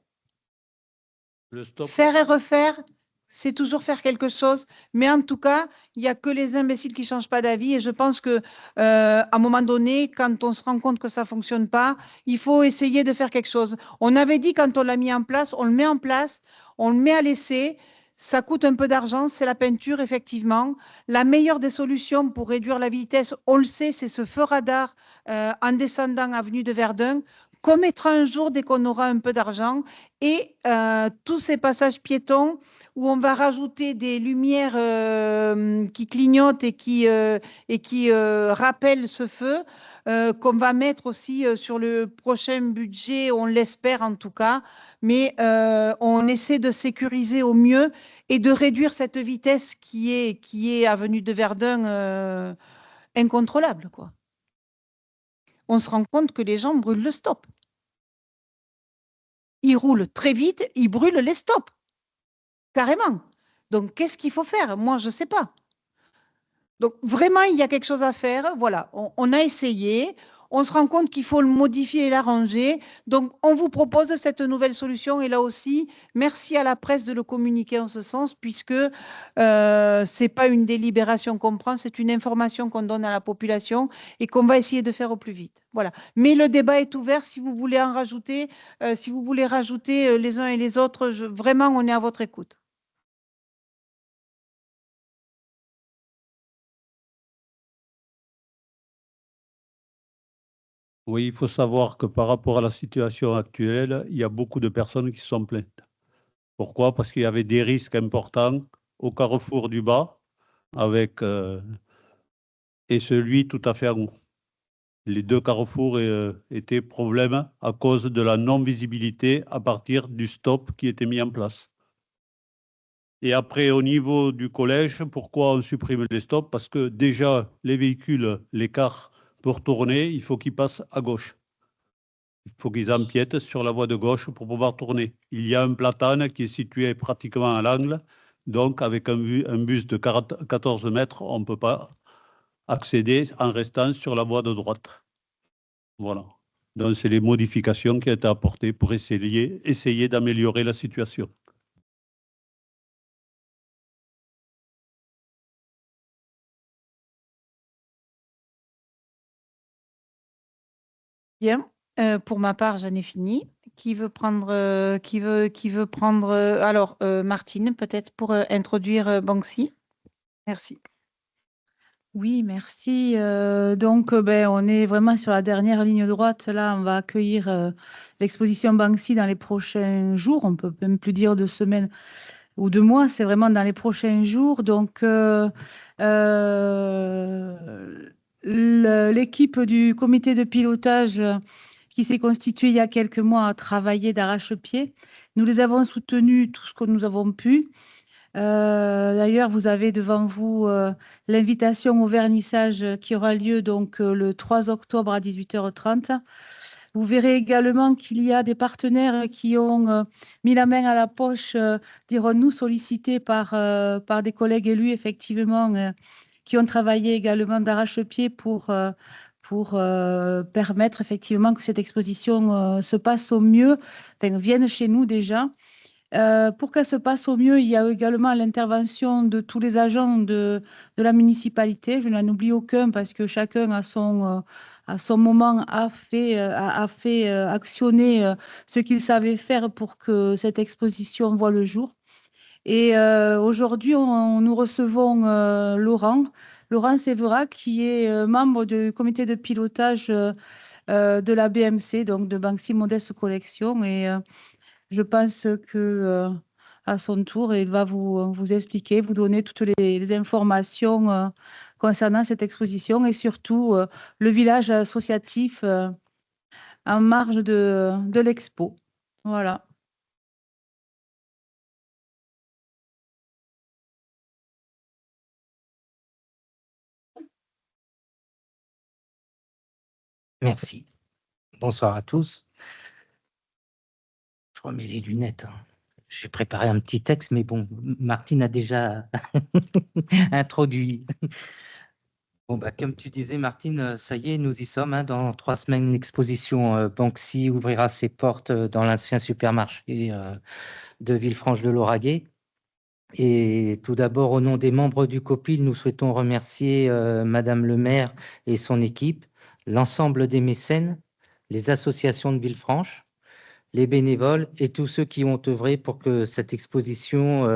Le stop. Faire et refaire, c'est toujours faire quelque chose. Mais en tout cas, il n'y a que les imbéciles qui ne changent pas d'avis. Et je pense qu'à un moment donné, quand on se rend compte que ça ne fonctionne pas, il faut essayer de faire quelque chose. On avait dit quand on l'a mis en place, on le met en place, on le met à l'essai. Ça coûte un peu d'argent, c'est la peinture, effectivement. La meilleure des solutions pour réduire la vitesse, on le sait, c'est ce feu radar en descendant avenue de Verdun qu'on mettra un jour dès qu'on aura un peu d'argent. Et tous ces passages piétons où on va rajouter des lumières qui clignotent et qui rappellent ce feu, qu'on va mettre aussi sur le prochain budget, on l'espère en tout cas, mais on essaie de sécuriser au mieux et de réduire cette vitesse qui est avenue de Verdun incontrôlable, quoi. On se rend compte que les gens brûlent le stop. Ils roulent très vite, ils brûlent les stops. Carrément. Donc, qu'est-ce qu'il faut faire? Moi, je ne sais pas. Donc, vraiment, il y a quelque chose à faire. Voilà, on a essayé. On se rend compte qu'il faut le modifier et l'arranger. Donc, on vous propose cette nouvelle solution. Et là aussi, merci à la presse de le communiquer en ce sens, puisque ce n'est pas une délibération qu'on prend, c'est une information qu'on donne à la population et qu'on va essayer de faire au plus vite. Voilà. Mais le débat est ouvert. Si vous voulez en rajouter, si vous voulez rajouter les uns et les autres, vraiment, on est à votre écoute. Oui, il faut savoir que par rapport à la situation actuelle, il y a beaucoup de personnes qui se sont plaintes. Pourquoi? Parce qu'il y avait des risques importants au carrefour du Bas avec, et celui tout à fait en haut. Les deux carrefours étaient problème à cause de la non-visibilité à partir du stop qui était mis en place. Et après, au niveau du collège, pourquoi on supprime les stops? Parce que déjà, les véhicules, les cars, pour tourner, il faut qu'ils passent à gauche. Il faut qu'ils empiètent sur la voie de gauche pour pouvoir tourner. Il y a un platane qui est situé pratiquement à l'angle. Donc, avec un bus de 14 mètres, on ne peut pas accéder en restant sur la voie de droite. Voilà. Donc, c'est les modifications qui ont été apportées pour essayer d'améliorer la situation. Bien. Pour ma part, j'en ai fini. Qui veut prendre, alors, Martine, peut-être pour introduire Banksy. Merci. Oui, merci. On est vraiment sur la dernière ligne droite. Là, on va accueillir l'exposition Banksy dans les prochains jours. On peut même plus dire de semaines ou de mois, c'est vraiment dans les prochains jours. L'équipe du comité de pilotage qui s'est constituée il y a quelques mois a travaillé d'arrache-pied. Nous les avons soutenus tout ce que nous avons pu. D'ailleurs, vous avez devant vous l'invitation au vernissage qui aura lieu le 3 octobre à 18h30. Vous verrez également qu'il y a des partenaires qui ont mis la main à la poche, dirons-nous, sollicités par des collègues élus, effectivement, qui ont travaillé également d'arrache-pied pour permettre effectivement que cette exposition se passe au mieux, enfin, vienne chez nous déjà. Pour qu'elle se passe au mieux, il y a également l'intervention de tous les agents de la municipalité. Je n'en oublie aucun parce que chacun à son moment a fait actionner ce qu'il savait faire pour que cette exposition voie le jour. Et aujourd'hui, nous recevons Laurent Sévérac, qui est membre du comité de pilotage de la BMC, donc de Banksy Modeste Collection. Et je pense que à son tour, il va vous expliquer, vous donner toutes les informations concernant cette exposition et surtout le village associatif en marge de l'expo. Voilà. Merci. Bonsoir à tous. Je remets les lunettes, hein. J'ai préparé un petit texte, mais bon, Martine a déjà introduit. Bon, comme tu disais, Martine, ça y est, nous y sommes, hein. Dans 3 semaines, l'exposition Banksy ouvrira ses portes dans l'ancien supermarché de Villefranche-de-Lauragais. Et tout d'abord, au nom des membres du COPIL, nous souhaitons remercier Madame le maire et son équipe, l'ensemble des mécènes, les associations de Villefranche, les bénévoles et tous ceux qui ont œuvré pour que cette exposition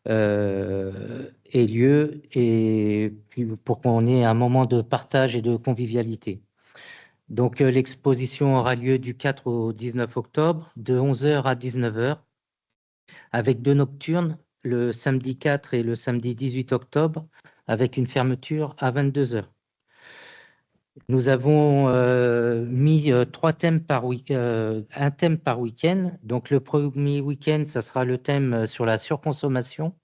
ait lieu et puis pour qu'on ait un moment de partage et de convivialité. Donc, l'exposition aura lieu du 4 au 19 octobre, de 11h à 19h, avec 2 nocturnes, le samedi 4 et le samedi 18 octobre, avec une fermeture à 22h. Nous avons mis 3 thèmes un thème par week-end. Donc, le premier week-end, ça sera le thème sur la surconsommation.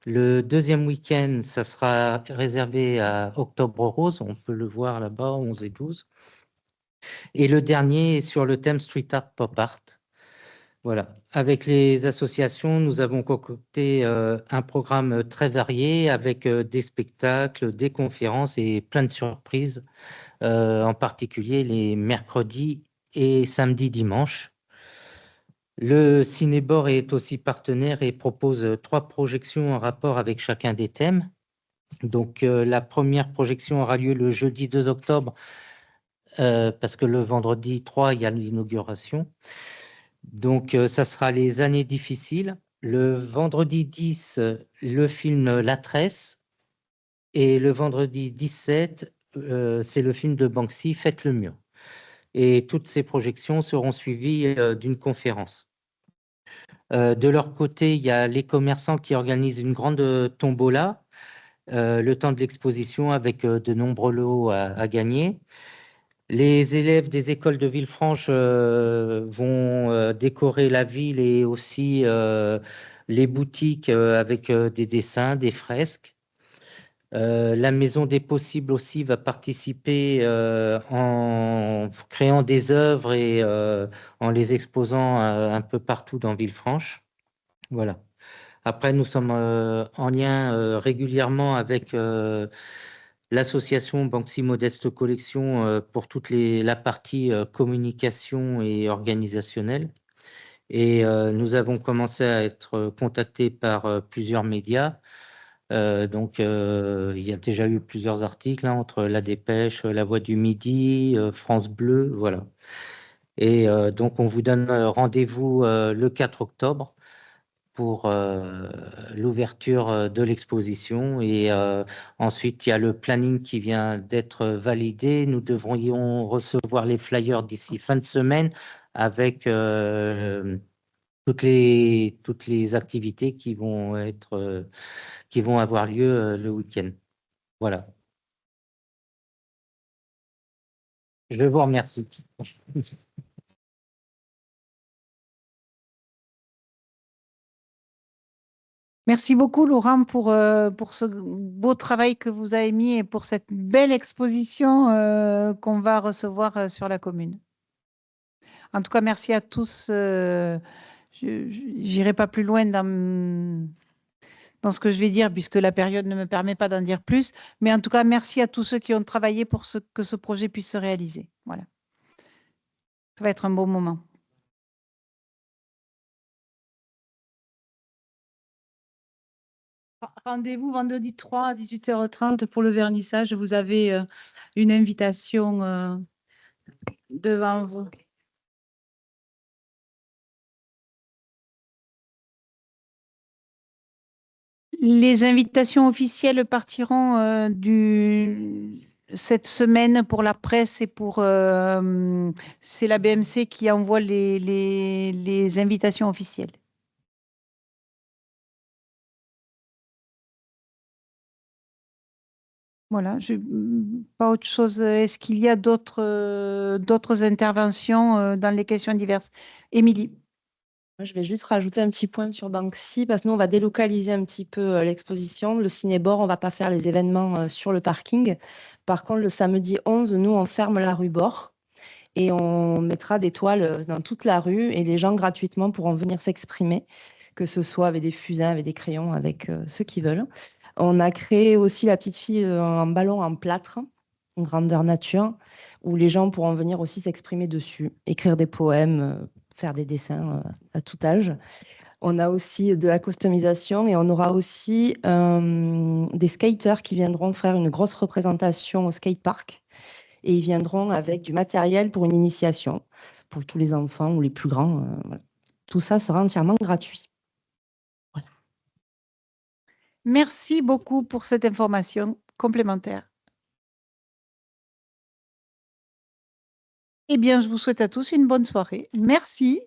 Le deuxième week-end, ça sera réservé à Octobre Rose. On peut le voir là-bas, 11 et 12. Et le dernier est sur le thème Street Art, Pop Art. Voilà. Avec les associations, nous avons concocté un programme très varié avec des spectacles, des conférences et plein de surprises. En particulier les mercredis et samedis, dimanches. Le Cinébor est aussi partenaire et propose 3 projections en rapport avec chacun des thèmes. Donc, la première projection aura lieu le jeudi 2 octobre, parce que le vendredi 3, il y a l'inauguration. Donc, ça sera les années difficiles. Le vendredi 10, le film La Tresse. Et le vendredi 17, c'est le film de Banksy, Faites le mur. Et toutes ces projections seront suivies d'une conférence. De leur côté, il y a les commerçants qui organisent une grande tombola le temps de l'exposition avec de nombreux lots à gagner. Les élèves des écoles de Villefranche vont décorer la ville et aussi les boutiques avec des dessins, des fresques. La Maison des Possibles aussi va participer en créant des œuvres et en les exposant un peu partout dans Villefranche. Voilà. Après, nous sommes en lien régulièrement avec l'association Banksy Modeste Collection pour toute la partie communication et organisationnelle. Et nous avons commencé à être contactés par plusieurs médias Donc, il y a déjà eu plusieurs articles, hein, entre La Dépêche, La Voix du Midi, France Bleu, voilà. Et donc, on vous donne rendez-vous le 4 octobre pour l'ouverture de l'exposition. Et ensuite, il y a le planning qui vient d'être validé. Nous devrions recevoir les flyers d'ici fin de semaine avec toutes les activités qui vont avoir lieu le week-end. Voilà. Je vous remercie. Merci beaucoup, Laurent, pour ce beau travail que vous avez mis et pour cette belle exposition qu'on va recevoir sur la commune. En tout cas, merci à tous. Je n'irai pas plus loin dans ce que je vais dire, puisque la période ne me permet pas d'en dire plus. Mais en tout cas, merci à tous ceux qui ont travaillé pour que ce projet puisse se réaliser. Voilà. Ça va être un bon moment. Rendez-vous vendredi 3 à 18h30 pour le vernissage. Vous avez une invitation devant vous. Les invitations officielles partiront cette semaine pour la presse et c'est la BMC qui envoie les invitations officielles. Voilà, pas autre chose. Est-ce qu'il y a d'autres interventions dans les questions diverses? Émilie. Moi, je vais juste rajouter un petit point sur Banksy parce que nous, on va délocaliser un petit peu l'exposition. Le Cinébor, on ne va pas faire les événements sur le parking. Par contre, le samedi 11, nous, on ferme la rue Bord et on mettra des toiles dans toute la rue et les gens gratuitement pourront venir s'exprimer, que ce soit avec des fusains, avec des crayons, avec ceux qui veulent. On a créé aussi la petite fille en ballon en plâtre, en grandeur nature, où les gens pourront venir aussi s'exprimer dessus, écrire des poèmes, faire des dessins à tout âge. On a aussi de la customisation et on aura aussi des skaters qui viendront faire une grosse représentation au skatepark. Et ils viendront avec du matériel pour une initiation, pour tous les enfants ou les plus grands. Voilà. Tout ça sera entièrement gratuit. Voilà. Merci beaucoup pour cette information complémentaire. Eh bien, je vous souhaite à tous une bonne soirée. Merci.